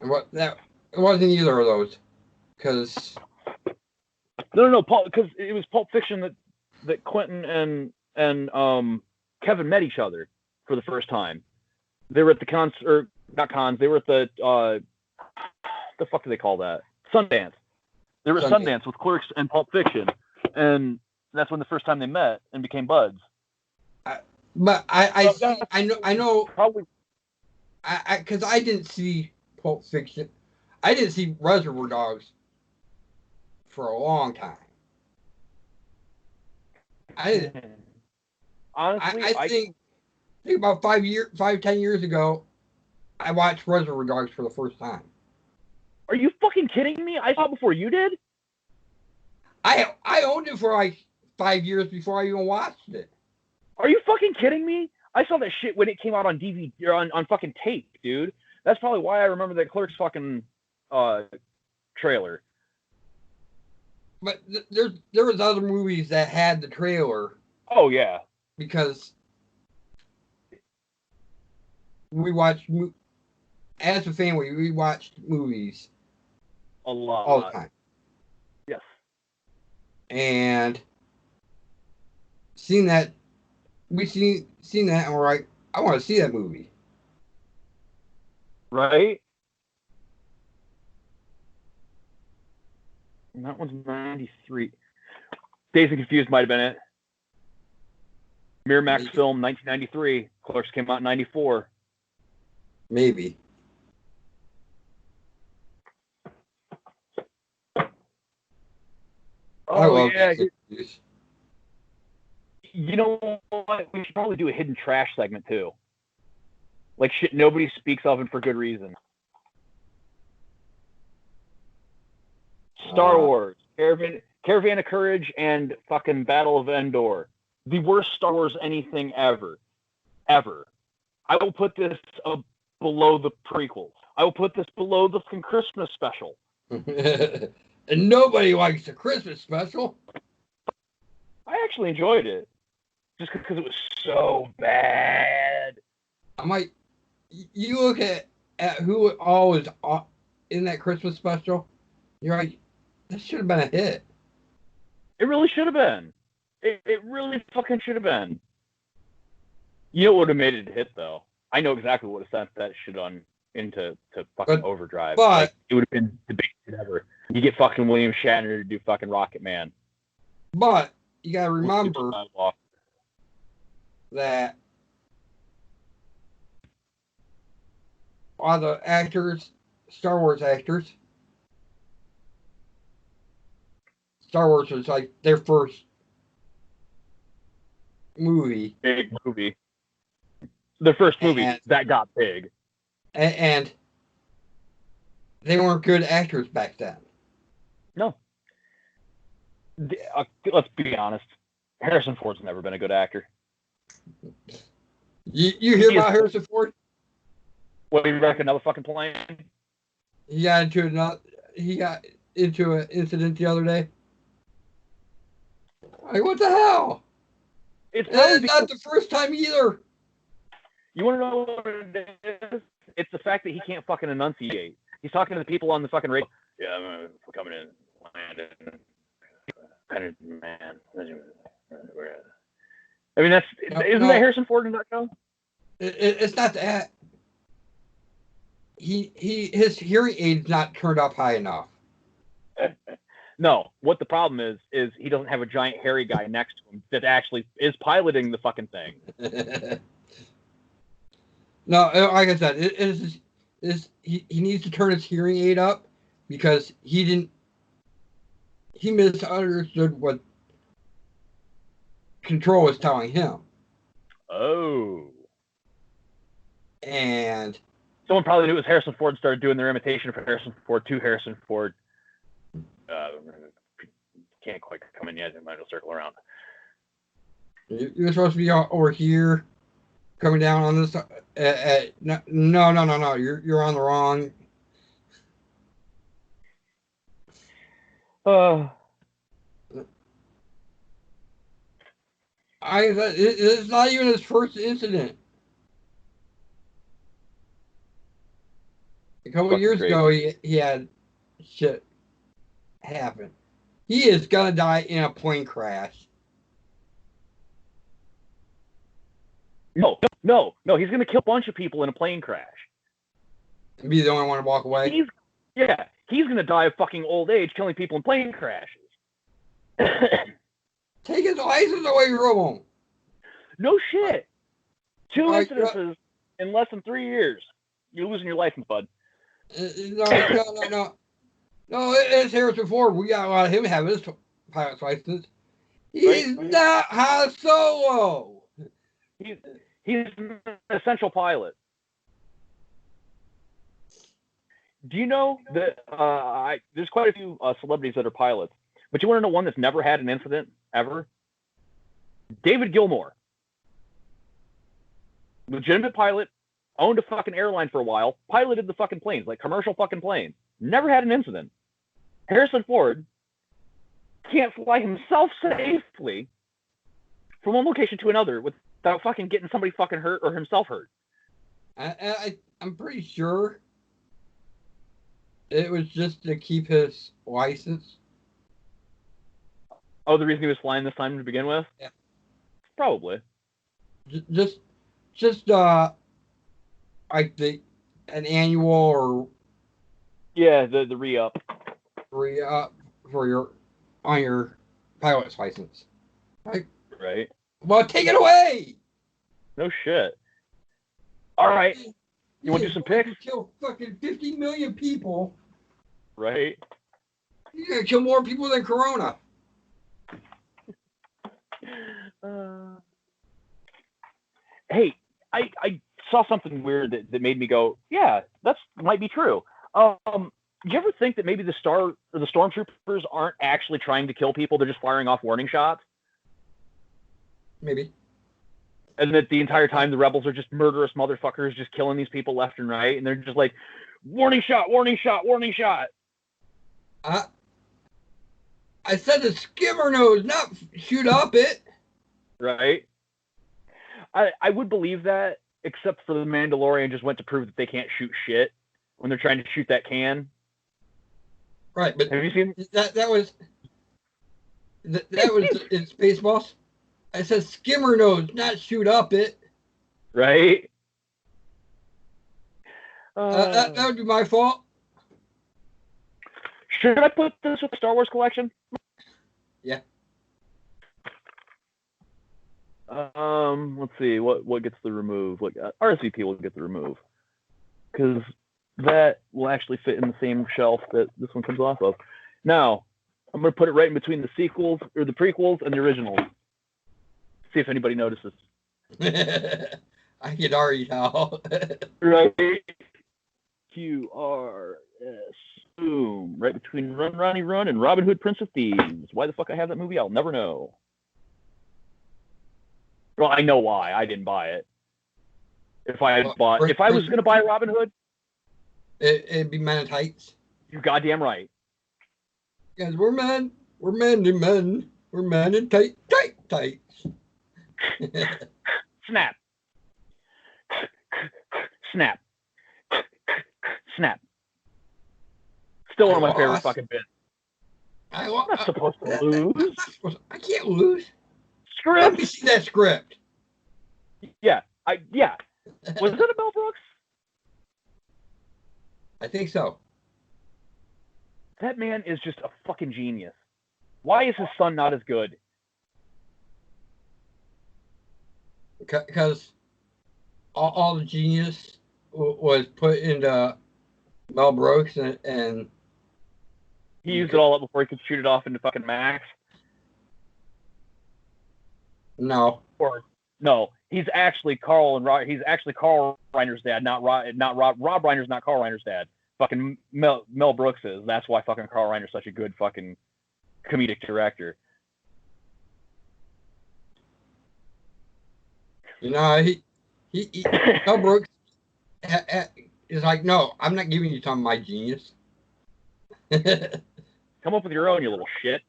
S1: It wasn't either of those, because
S2: no, because it was Pulp Fiction that Quentin and Kevin met each other for the first time. They were at the cons, or not cons. They were at the fuck do they call that? Sundance. They were at Sundance with Clerks and Pulp Fiction, and that's when the first time they met and became buds.
S1: But I know
S2: probably
S1: because I didn't see Pulp Fiction. I didn't see Reservoir Dogs for a long time.
S2: Honestly,
S1: I think about 10 years ago, I watched Reservoir Dogs for the first time.
S2: Are you fucking kidding me? I saw it before you did.
S1: I owned it for like 5 years before I even watched it.
S2: Are you fucking kidding me? I saw that shit when it came out on DVD or on fucking tape, dude. That's probably why I remember that Clerks fucking trailer.
S1: But there was other movies that had the trailer.
S2: Oh yeah.
S1: Because we watched as a family, we watched movies
S2: a lot
S1: all the time.
S2: Yes.
S1: And seen that and we're like, I want to see that movie.
S2: Right? And that one's 93. Dazed and Confused might have been it. Miramax film, 1993. Clerks came out in 94.
S1: Maybe.
S2: Oh, yeah. You know what? We should probably do a hidden trash segment, too. Like shit nobody speaks of and for good reason. Star Wars, Caravan of Courage, and fucking Battle of Endor. The worst Star Wars anything ever. Ever. I will put this below the prequels. I will put this below the fucking Christmas special.
S1: And nobody likes the Christmas special.
S2: I actually enjoyed it. Just because it was so bad.
S1: I'm like, you look at who all was in that Christmas special, you're like, this should have been a hit.
S2: It really should have been. It really fucking should have been. You know what would have made it a hit, though? I know exactly what would have sent that shit into fucking overdrive.
S1: But
S2: like, it would have been the biggest shit ever. You get fucking William Shatner to do fucking Rocket Man.
S1: But you gotta remember that all the actors, Star Wars actors, Star Wars was like their first movie.
S2: Big movie. Their first movie that got big.
S1: And they weren't good actors back then.
S2: No. Let's be honest. Harrison Ford's never been a good actor.
S1: You hear about Harrison Ford?
S2: What do you reckon? Another fucking plane?
S1: He got into an incident the other day. Like, what the hell?
S2: It's
S1: not the first time either.
S2: You want to know what it is? It's the fact that he can't fucking enunciate. He's talking to the people on the fucking radio. Yeah, I'm coming in. Landing. Man. I mean, isn't that Harrison Ford in that show?
S1: It's not that. his hearing aid's not turned up high enough.
S2: No, what the problem is he doesn't have a giant hairy guy next to him that actually is piloting the fucking thing.
S1: No, like I said, he needs to turn his hearing aid up because he misunderstood what Control was telling him.
S2: Oh.
S1: And
S2: someone probably knew it was Harrison Ford and started doing their imitation of Harrison Ford to Harrison Ford. Can't quite come in yet. It might circle around.
S1: You're supposed to be over here, coming down on this. No. You're on the wrong. It's not even his first incident. A couple of years ago, he had shit happen. He is gonna die in a plane crash.
S2: No. He's gonna kill a bunch of people in a plane crash.
S1: And be the only one to walk away.
S2: He's gonna die of fucking old age, killing people in plane crashes.
S1: Take his license away from him.
S2: No shit. 2 incidences in less than 3 years. You're losing your license, bud.
S1: No, it's Harrison Ford. We got a lot of him having his pilot's license. He's not Han Solo.
S2: He's an essential pilot. Do you know that there's quite a few celebrities that are pilots, but you want to know one that's never had an incident ever? David Gilmour. Legitimate pilot, owned a fucking airline for a while, piloted the fucking planes, like commercial fucking planes. Never had an incident. Harrison Ford can't fly himself safely from one location to another without fucking getting somebody fucking hurt or himself hurt.
S1: I'm pretty sure it was just to keep his license.
S2: Oh, the reason he was flying this time to begin with?
S1: Yeah.
S2: Probably.
S1: Just like an annual or
S2: the re-up
S1: for your pilot's license.
S2: Right.
S1: Well, take it away.
S2: No shit. All right. You want to do some picks?
S1: Kill fucking 50 million people.
S2: Right.
S1: You're gonna kill more people than Corona.
S2: Hey, I saw something weird that made me go, yeah, that might be true. Do you ever think that maybe the stormtroopers aren't actually trying to kill people? They're just firing off warning shots?
S1: Maybe.
S2: And that the entire time the rebels are just murderous motherfuckers just killing these people left and right. And they're just like, warning shot, warning shot, warning shot.
S1: I said the skimmer nose, not shoot up it.
S2: Right. I would believe that, except for the Mandalorian just went to prove that they can't shoot shit when they're trying to shoot that can.
S1: Right, but
S2: have you seen
S1: that was in Spaceballs? I said skimmer nose, not shoot up it.
S2: Right.
S1: That would be my fault.
S2: Should I put this with the Star Wars collection?
S1: Yeah.
S2: Let's see what gets the remove. Like RSVP will get the remove because that will actually fit in the same shelf that this one comes off of. Now I'm gonna put it right in between the sequels or the prequels and the originals. See if anybody notices.
S1: I can already tell.
S2: Right. QRS. Boom. Right between Run Ronnie Run and Robin Hood Prince of Thieves. Why the fuck I have that movie, I'll never know. Well, I know why. I didn't buy it. If I was going to buy Robin Hood,
S1: it'd be Men in Tights.
S2: You're goddamn right.
S1: Because we're men. We're men and men. We're men in tights.
S2: Snap. Snap. Snap. Still one of my favorite fucking bits. I'm not supposed to lose.
S1: I can't lose.
S2: Script.
S1: Let me see that script.
S2: Yeah. Was it a Mel Brooks?
S1: I think so.
S2: That man is just a fucking genius. Why is his son not as good?
S1: Because all the genius was put into Mel Brooks, and
S2: he used it all up before he could shoot it off into fucking Max.
S1: No.
S2: Or no, he's actually Carl Reiner's dad, not Rob Reiner's not Carl Reiner's dad. Fucking Mel Brooks is. That's why fucking Carl Reiner's such a good fucking comedic director.
S1: You know, he Mel Brooks is like, no, I'm not giving you some of my genius.
S2: Come up with your own, you little shit.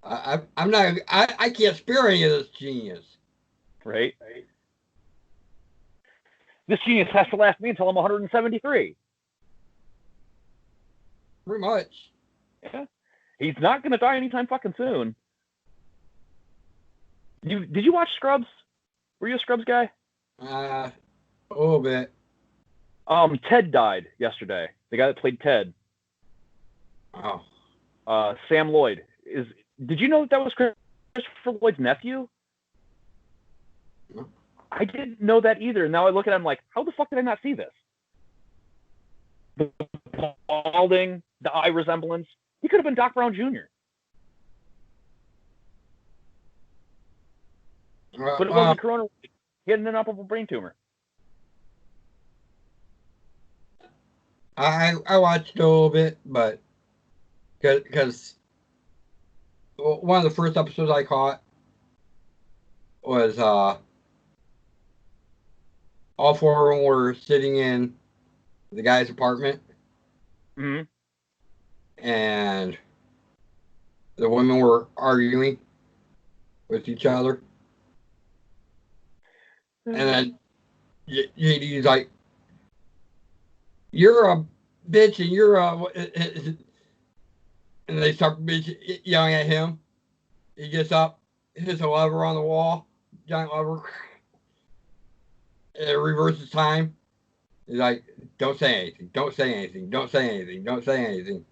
S1: I'm not. I can't spare any of this genius.
S2: Right. This genius has to last me until I'm 173.
S1: Pretty much.
S2: Yeah. He's not gonna die anytime fucking soon. Did you watch Scrubs? Were you a Scrubs guy?
S1: A little bit.
S2: Ted died yesterday. The guy that played Ted.
S1: Oh.
S2: Sam Lloyd is. Did you know that was Christopher Lloyd's nephew?
S1: No.
S2: I didn't know that either. Now I look at him like, how the fuck did I not see this? The balding, the eye resemblance. He could have been Doc Brown Jr. But it wasn't corona. He had an inoperable brain tumor.
S1: I watched a little bit, but because one of the first episodes I caught was all four of them were sitting in the guy's apartment,
S2: Mm-hmm.
S1: and the women were arguing with each other, and then JD's like, "You're a bitch," and you're a, and they start yelling at him. He gets up, hits a lever on the wall, giant lever, and it reverses time. He's like, "Don't say anything, don't say anything, don't say anything, don't say anything."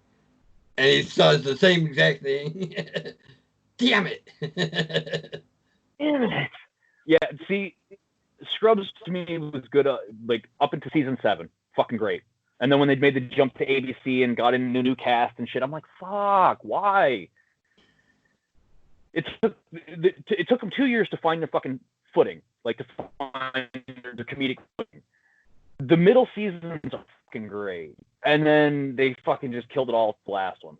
S1: And he says the same exact thing. Damn it.
S2: Damn it. Yeah, see, Scrubs to me was good, like up into season 7. Fucking great. And then when they made the jump to ABC and got in a new cast and shit, I'm like, fuck, why? It took them 2 years to find their fucking footing, like to find their comedic footing. The middle seasons are fucking great. And then they fucking just killed it all with the last one.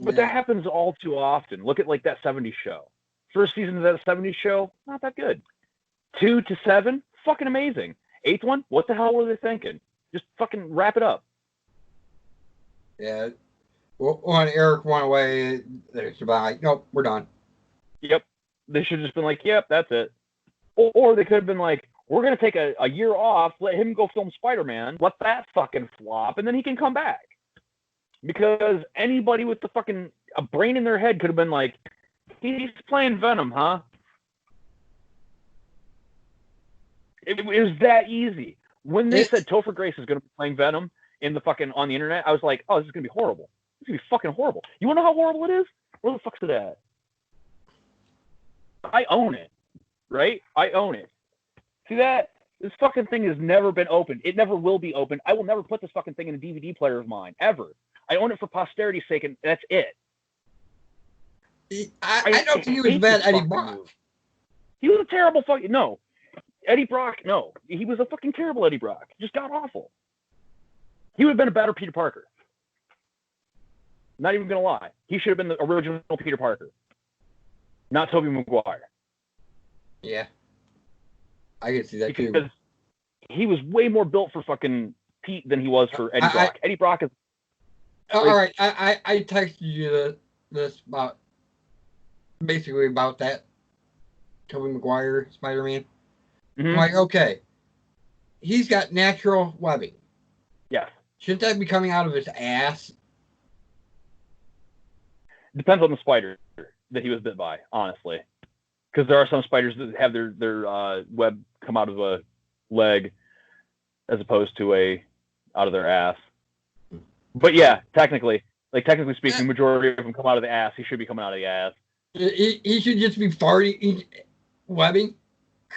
S2: But that happens all too often. Look at like that 70s show. First season of that 70s show, not that good. 2 to 7, fucking amazing. 8th one, what the hell were they thinking? Just fucking wrap it up.
S1: Yeah. Well, when Eric went away, there's about like, nope, we're done.
S2: Yep. They should have just been like, yep, that's it. Or they could have been like, we're going to take a year off, let him go film Spider-Man, let that fucking flop, and then he can come back. Because anybody with the fucking a brain in their head could have been like, he's playing Venom, huh? It was that easy. When they said Topher Grace is going to be playing Venom in the fucking on the internet, I was like, oh, this is going to be horrible. This is going to be fucking horrible. You want to know how horrible it is? Where the fuck's it at? I own it. Right? I own it. See that? This fucking thing has never been opened. It never will be opened. I will never put this fucking thing in a DVD player of mine, ever. I own it for posterity's sake, and that's it.
S1: I don't think he was bad, Eddie Brock.
S2: He was a terrible fucking... No. Eddie Brock, no. He was a fucking terrible Eddie Brock. Just god awful. He would have been a better Peter Parker. Not even going to lie. He should have been the original Peter Parker. Not Tobey Maguire.
S1: Yeah. I can see that
S2: because
S1: too.
S2: He was way more built for fucking Pete than he was for Eddie Brock. Eddie Brock is...
S1: All right. I texted you this about... Basically about that. Tobey Maguire Spider-Man.
S2: Mm-hmm.
S1: I'm like, okay. He's got natural webbing.
S2: Yes.
S1: Shouldn't that be coming out of his ass?
S2: Depends on the spider that he was bit by, honestly. Because there are some spiders that have their web come out of leg as opposed to a out of their ass. But yeah, technically speaking, majority of them come out of the ass. He should be coming out of the ass.
S1: He should just be farting, webbing.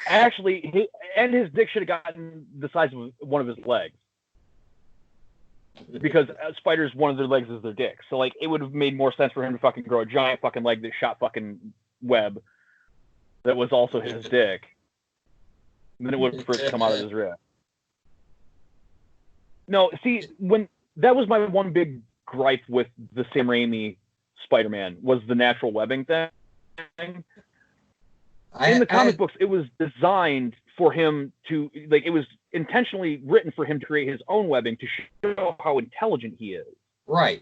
S2: Actually, his dick should have gotten the size of one of his legs. Because spiders, one of their legs is their dick. So, like, it would have made more sense for him to fucking grow a giant fucking leg that shot fucking web that was also his dick than it would for it to come out of his wrist. No, see, that was my one big gripe with the Sam Raimi Spider-Man was the natural webbing thing. In the comic books, it was designed for him to, like, it was intentionally written for him to create his own webbing to show how intelligent he is.
S1: Right.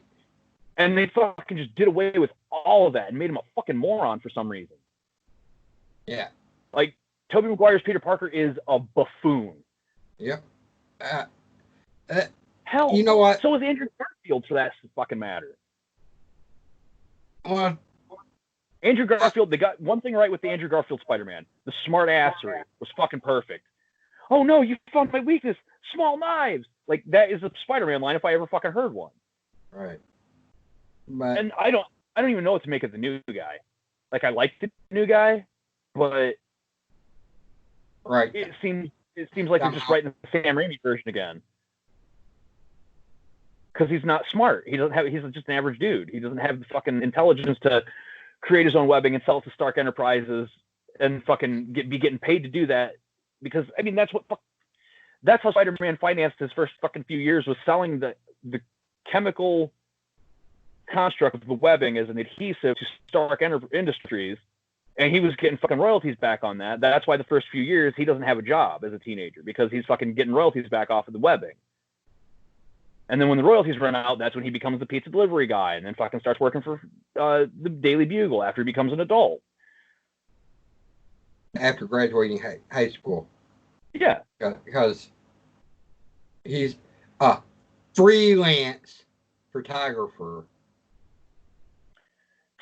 S2: And they fucking just did away with all of that and made him a fucking moron for some reason.
S1: Yeah.
S2: Like, Tobey Maguire's Peter Parker is a buffoon.
S1: Yep.
S2: Hell,
S1: you know what?
S2: So is Andrew Garfield, for that fucking matter.
S1: Well,
S2: Andrew Garfield, they got one thing right with the Andrew Garfield Spider-Man. The smart assery was fucking perfect. Oh no, you found my weakness. Small knives. Like, that is a Spider-Man line if I ever fucking heard one.
S1: Right. But,
S2: and I don't even know what to make of the new guy. Like, I like the new guy, but
S1: right.
S2: It seems like they're just writing the Sam Raimi version again. Because he's not smart. He's just an average dude. He doesn't have the fucking intelligence to create his own webbing and sell it to Stark Enterprises and fucking be getting paid to do that. Because, I mean, that's how Spider-Man financed his first fucking few years, was selling the chemical construct of the webbing as an adhesive to Stark Industries, and he was getting fucking royalties back on that. That's why the first few years he doesn't have a job as a teenager, because he's fucking getting royalties back off of the webbing. And then when the royalties run out, that's when he becomes the pizza delivery guy, and then fucking starts working for the Daily Bugle after he becomes an adult.
S1: After graduating high school.
S2: Yeah.
S1: Because he's a freelance photographer.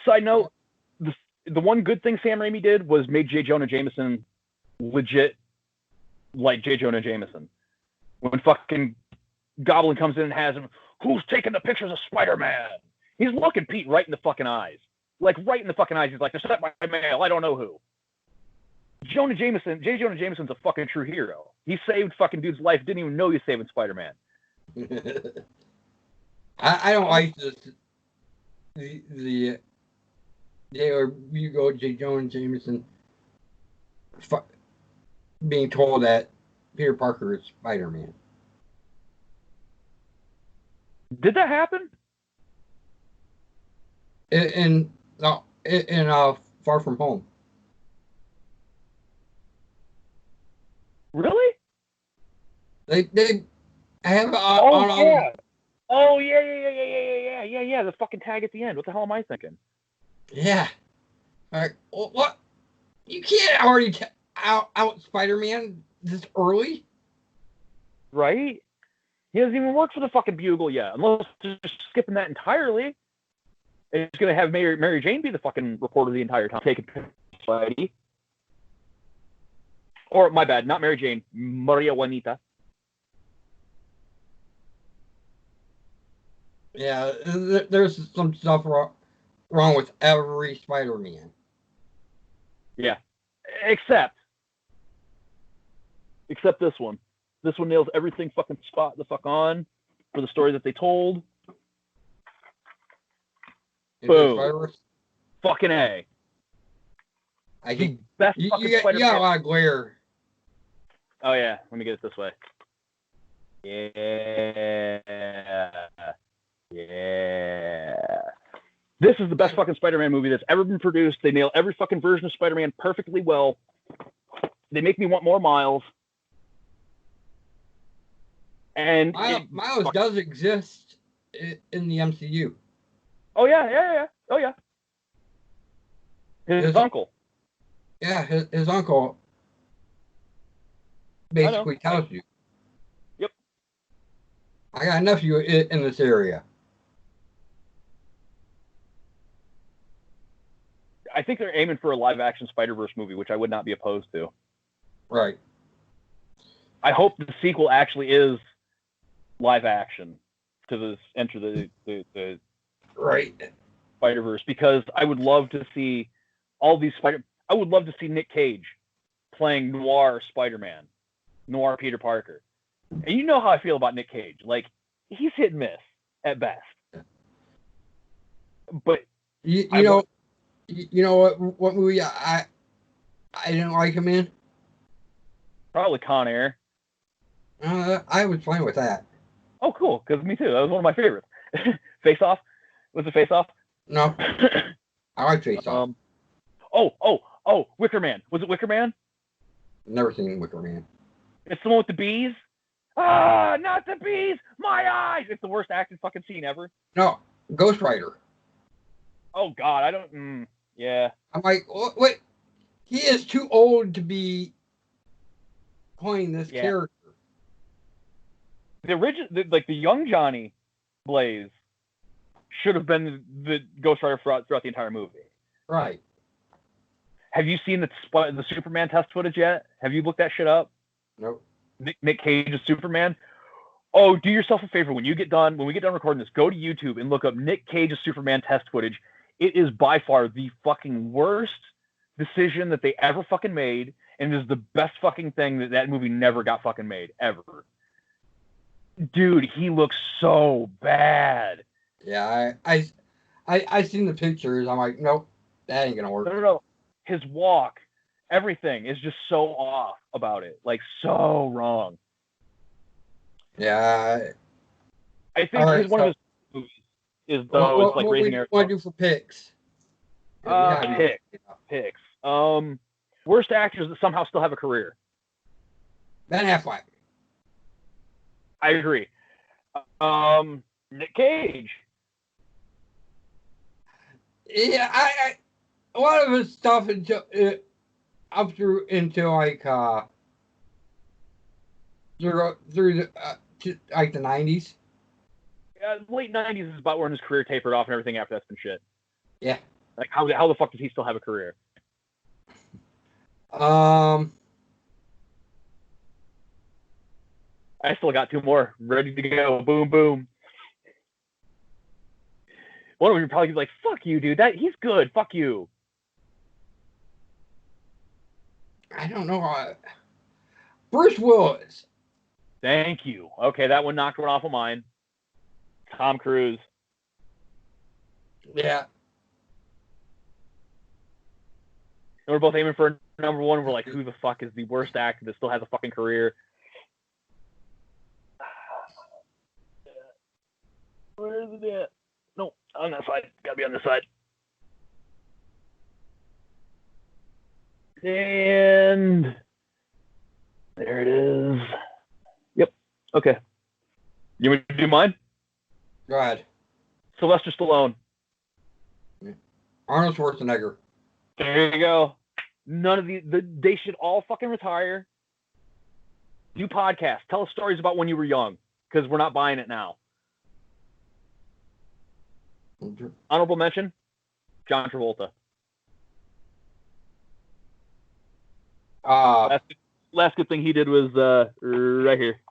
S2: Side note, the one good thing Sam Raimi did was made J. Jonah Jameson legit like J. Jonah Jameson. When fucking Goblin comes in and has him, who's taking the pictures of Spider-Man? He's looking Pete right in the fucking eyes. Like, right in the fucking eyes. He's like, they're sent by mail. I don't know who. J. Jonah Jameson's a fucking true hero. He saved fucking dude's life. Didn't even know he was saving Spider-Man.
S1: I don't like this. The you go J. Jonah Jameson being told that Peter Parker is Spider-Man.
S2: Did that happen?
S1: In Far From Home.
S2: Really?
S1: They have
S2: yeah. Oh yeah. The fucking tag at the end. What the hell am I thinking?
S1: Yeah. Like, what? You can't already out Spider-Man this early.
S2: Right? He doesn't even work for the fucking Bugle yet, unless they're just skipping that entirely. It's gonna have Mary Jane be the fucking reporter the entire time, taking pictures. Or, my bad, not Mary Jane, Maria Juanita.
S1: Yeah, there's some stuff wrong with every Spider-Man.
S2: Yeah, except this one. This one nails everything fucking spot the fuck on for the story that they told. Boom. Fucking A.
S1: I think
S2: best
S1: you
S2: fucking
S1: got
S2: Spider-Man.
S1: a lot of glare.
S2: Oh yeah, let me get it this way. Yeah. This is the best fucking Spider-Man movie that's ever been produced. They nail every fucking version of Spider-Man perfectly well. They make me want more Miles. And
S1: Miles does exist in the MCU.
S2: Oh yeah. Oh yeah. His uncle.
S1: Yeah, his uncle basically tells you.
S2: Yep.
S1: I got a nephew in this area.
S2: I think they're aiming for a live-action Spider-Verse movie, which I would not be opposed to.
S1: Right.
S2: I hope the sequel actually is live action to this Enter the
S1: Right.
S2: Spider-Verse, because I would love to see all these I would love to see Nick Cage playing noir Spider-Man, noir Peter Parker. And you know how I feel about Nick Cage. Like, he's hit and miss at best. But
S1: you know what movie I didn't like him in?
S2: Probably Con Air.
S1: I was fine with that.
S2: Oh, cool. Because me too. That was one of my favorites. Face Off. Was it Face Off?
S1: No. I like Face Off.
S2: Wicker Man. Was it Wicker Man?
S1: Never seen Wicker Man.
S2: It's the one with the bees. Ah, not the bees. My eyes. It's the worst acted fucking scene ever.
S1: No. Ghost Rider.
S2: Oh, God. I don't. Yeah.
S1: I'm like, what? He is too old to be playing this character.
S2: The original, the young Johnny Blaze should have been the Ghost Rider throughout the entire movie.
S1: Right.
S2: Have you seen the Superman test footage yet? Have you looked that shit up?
S1: Nope.
S2: Nick Cage's Superman. Oh, do yourself a favor when we get done recording this, go to YouTube and look up Nick Cage's Superman test footage. It is by far the fucking worst decision that they ever fucking made, and it is the best fucking thing that movie never got fucking made ever. Dude, he looks so bad.
S1: Yeah, I seen the pictures. I'm like, nope, that ain't gonna work.
S2: No. His walk, everything is just so off about it, like so wrong.
S1: Yeah.
S2: I think one of his movies is it's like Raising Arizona.
S1: What do you want to do for picks?
S2: Picks. Worst actors that somehow still have a career.
S1: Ben Affleck.
S2: I agree. Nick Cage.
S1: Yeah, I a lot of his stuff up through into like through like the 90s.
S2: Yeah, late 90s is about when his career tapered off, and everything after that's been shit.
S1: Yeah.
S2: Like how the fuck does he still have a career?
S1: I
S2: still got two more ready to go. Boom, boom. One of them probably be like, "Fuck you, dude. He's good. Fuck you."
S1: I don't know. Bruce Willis.
S2: Thank you. Okay, that one knocked one off of mine. Tom Cruise.
S1: Yeah.
S2: And we're both aiming for number one. We're like, who the fuck is the worst actor that still has a fucking career? Where is it at? No, on that side. Gotta be on this side. And there it is. Yep. Okay. You want me to do mine?
S1: Go ahead.
S2: Sylvester Stallone.
S1: Arnold Schwarzenegger.
S2: There you go. None of they should all fucking retire. Do podcasts. Tell us stories about when you were young, because we're not buying it now. Honorable mention, John Travolta. Last good thing he did was right here.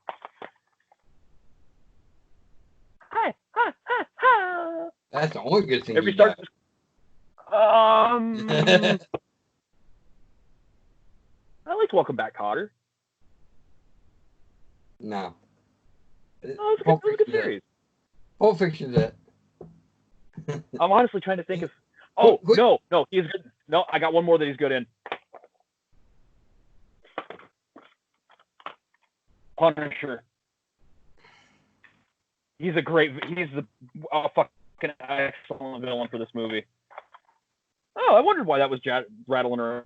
S2: Hi.
S1: That's the only good thing.
S2: Every start. I liked Welcome Back, Kotter.
S1: No.
S2: Oh, it was a good series.
S1: Pulp Fiction's it.
S2: I'm honestly trying to think of. No, he's good. No, I got one more that he's good in. Punisher. He's the fucking excellent villain for this movie. Oh, I wondered why that was rattling around.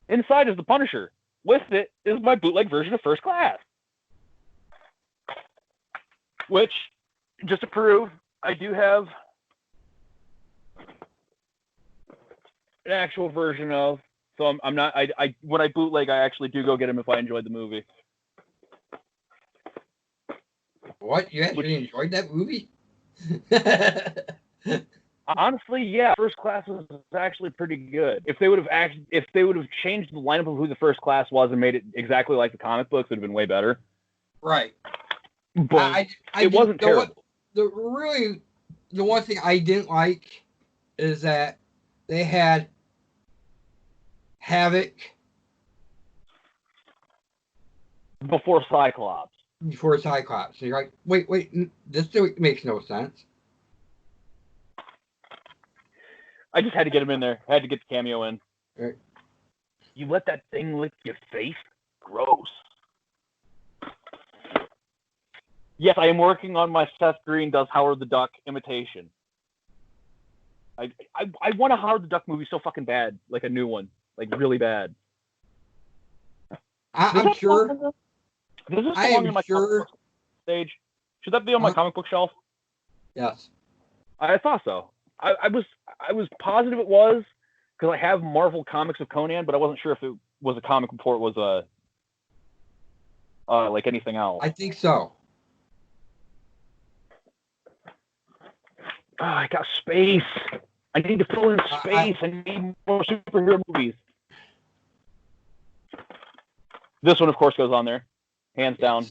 S2: Inside is the Punisher. With it is my bootleg version of First Class. Which, just to prove, I do have an actual version of. So I'm not. I when I bootleg, I actually do go get him if I enjoyed the movie.
S1: What? You actually enjoyed that movie?
S2: Honestly, yeah, First Class was actually pretty good. If they would have changed the lineup of who the First Class was and made it exactly like the comic books, it would have been way better.
S1: Right.
S2: But it wasn't terrible.
S1: The one thing I didn't like is that they had Havoc
S2: before Cyclops.
S1: So you're like, wait, this makes no sense.
S2: I just had to get him in there. I had to get the cameo in.
S1: Right.
S2: You let that thing lick your face? Gross. Yes, I am working on my Seth Green does Howard the Duck imitation. I want a Howard the Duck movie so fucking bad, like a new one, like really bad.
S1: I'm sure.
S2: Does this belong in my comic book stage? Should that be on my comic book shelf?
S1: Yes.
S2: I thought so. I was positive it was because I have Marvel Comics of Conan, but I wasn't sure if it was a comic before it was a like anything else.
S1: I think so.
S2: Oh, I got space. I need to fill in space. I need more superhero movies. This one, of course, goes on there. Hands down.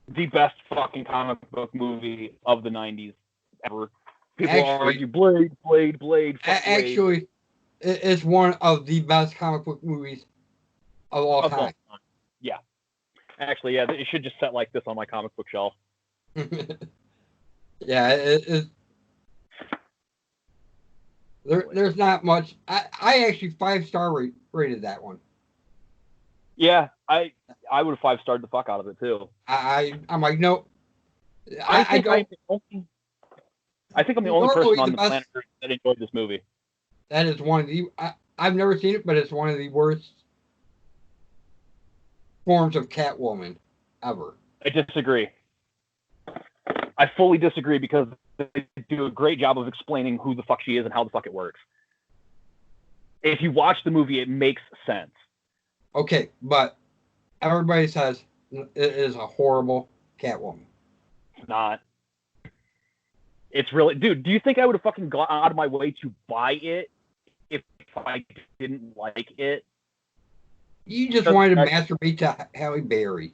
S2: The best fucking comic book movie of the 90s ever. People argue Blade.
S1: Actually, it's one of the best comic book movies of all time.
S2: Yeah. Actually, yeah, it should just set like this on my comic book shelf.
S1: Yeah, there's not much. I actually 5-star rated that one.
S2: Yeah, I would have 5-starred the fuck out of it too.
S1: I'm like, nope.
S2: I think I'm the only person on the planet that enjoyed this movie.
S1: That is one of the. I've never seen it, but it's one of the worst forms of Catwoman ever.
S2: I disagree. I fully disagree because they do a great job of explaining who the fuck she is and how the fuck it works. If you watch the movie, it makes sense.
S1: Okay, but everybody says it is a horrible Catwoman.
S2: It's not. It's really, dude. Do you think I would have fucking gone out of my way to buy it if I didn't like it?
S1: You just wanted to masturbate to Halle Berry.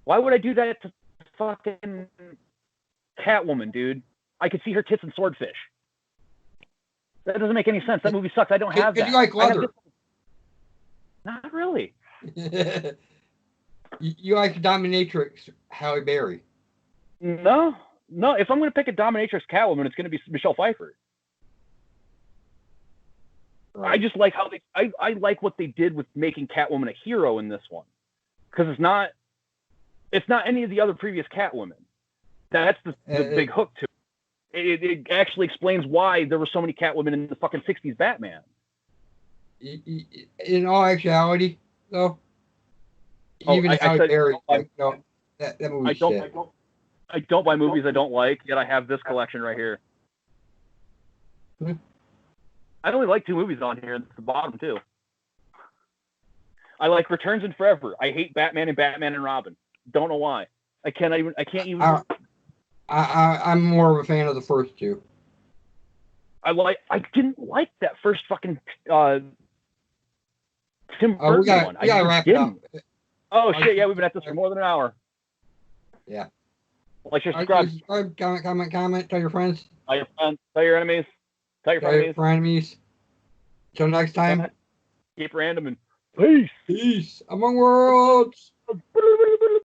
S2: Why would I do that to fucking Catwoman, dude? I could see her tits and Swordfish. That doesn't make any sense. That movie sucks. I don't have that.
S1: You like leather?
S2: Not really.
S1: You like dominatrix Halle Berry?
S2: No. If I'm going to pick a dominatrix Catwoman, it's going to be Michelle Pfeiffer. Right. I just like how I like what they did with making Catwoman a hero in this one, because it's not any of the other previous Catwomen. That's the big hook to it. It actually explains why there were so many Catwomen in the fucking 60s Batman.
S1: In all actuality, though, even Halle Berry, that movie shit.
S2: I don't buy movies I don't like, yet I have this collection right here. I only like 2 movies on here, and it's the bottom 2. I like Returns and Forever. I hate Batman and Robin. Don't know why. I can't even.
S1: I'm more of a fan of the first 2.
S2: I didn't like that first fucking Tim Burton one.
S1: We gotta wrap it up.
S2: Oh shit! Yeah, we've been at this for more than an hour.
S1: Yeah.
S2: Like, subscribe.
S1: Comment. Tell your friends.
S2: Tell your friends. Tell your enemies. Tell your
S1: frenemies. Till next time.
S2: Keep random and peace.
S1: Peace among worlds.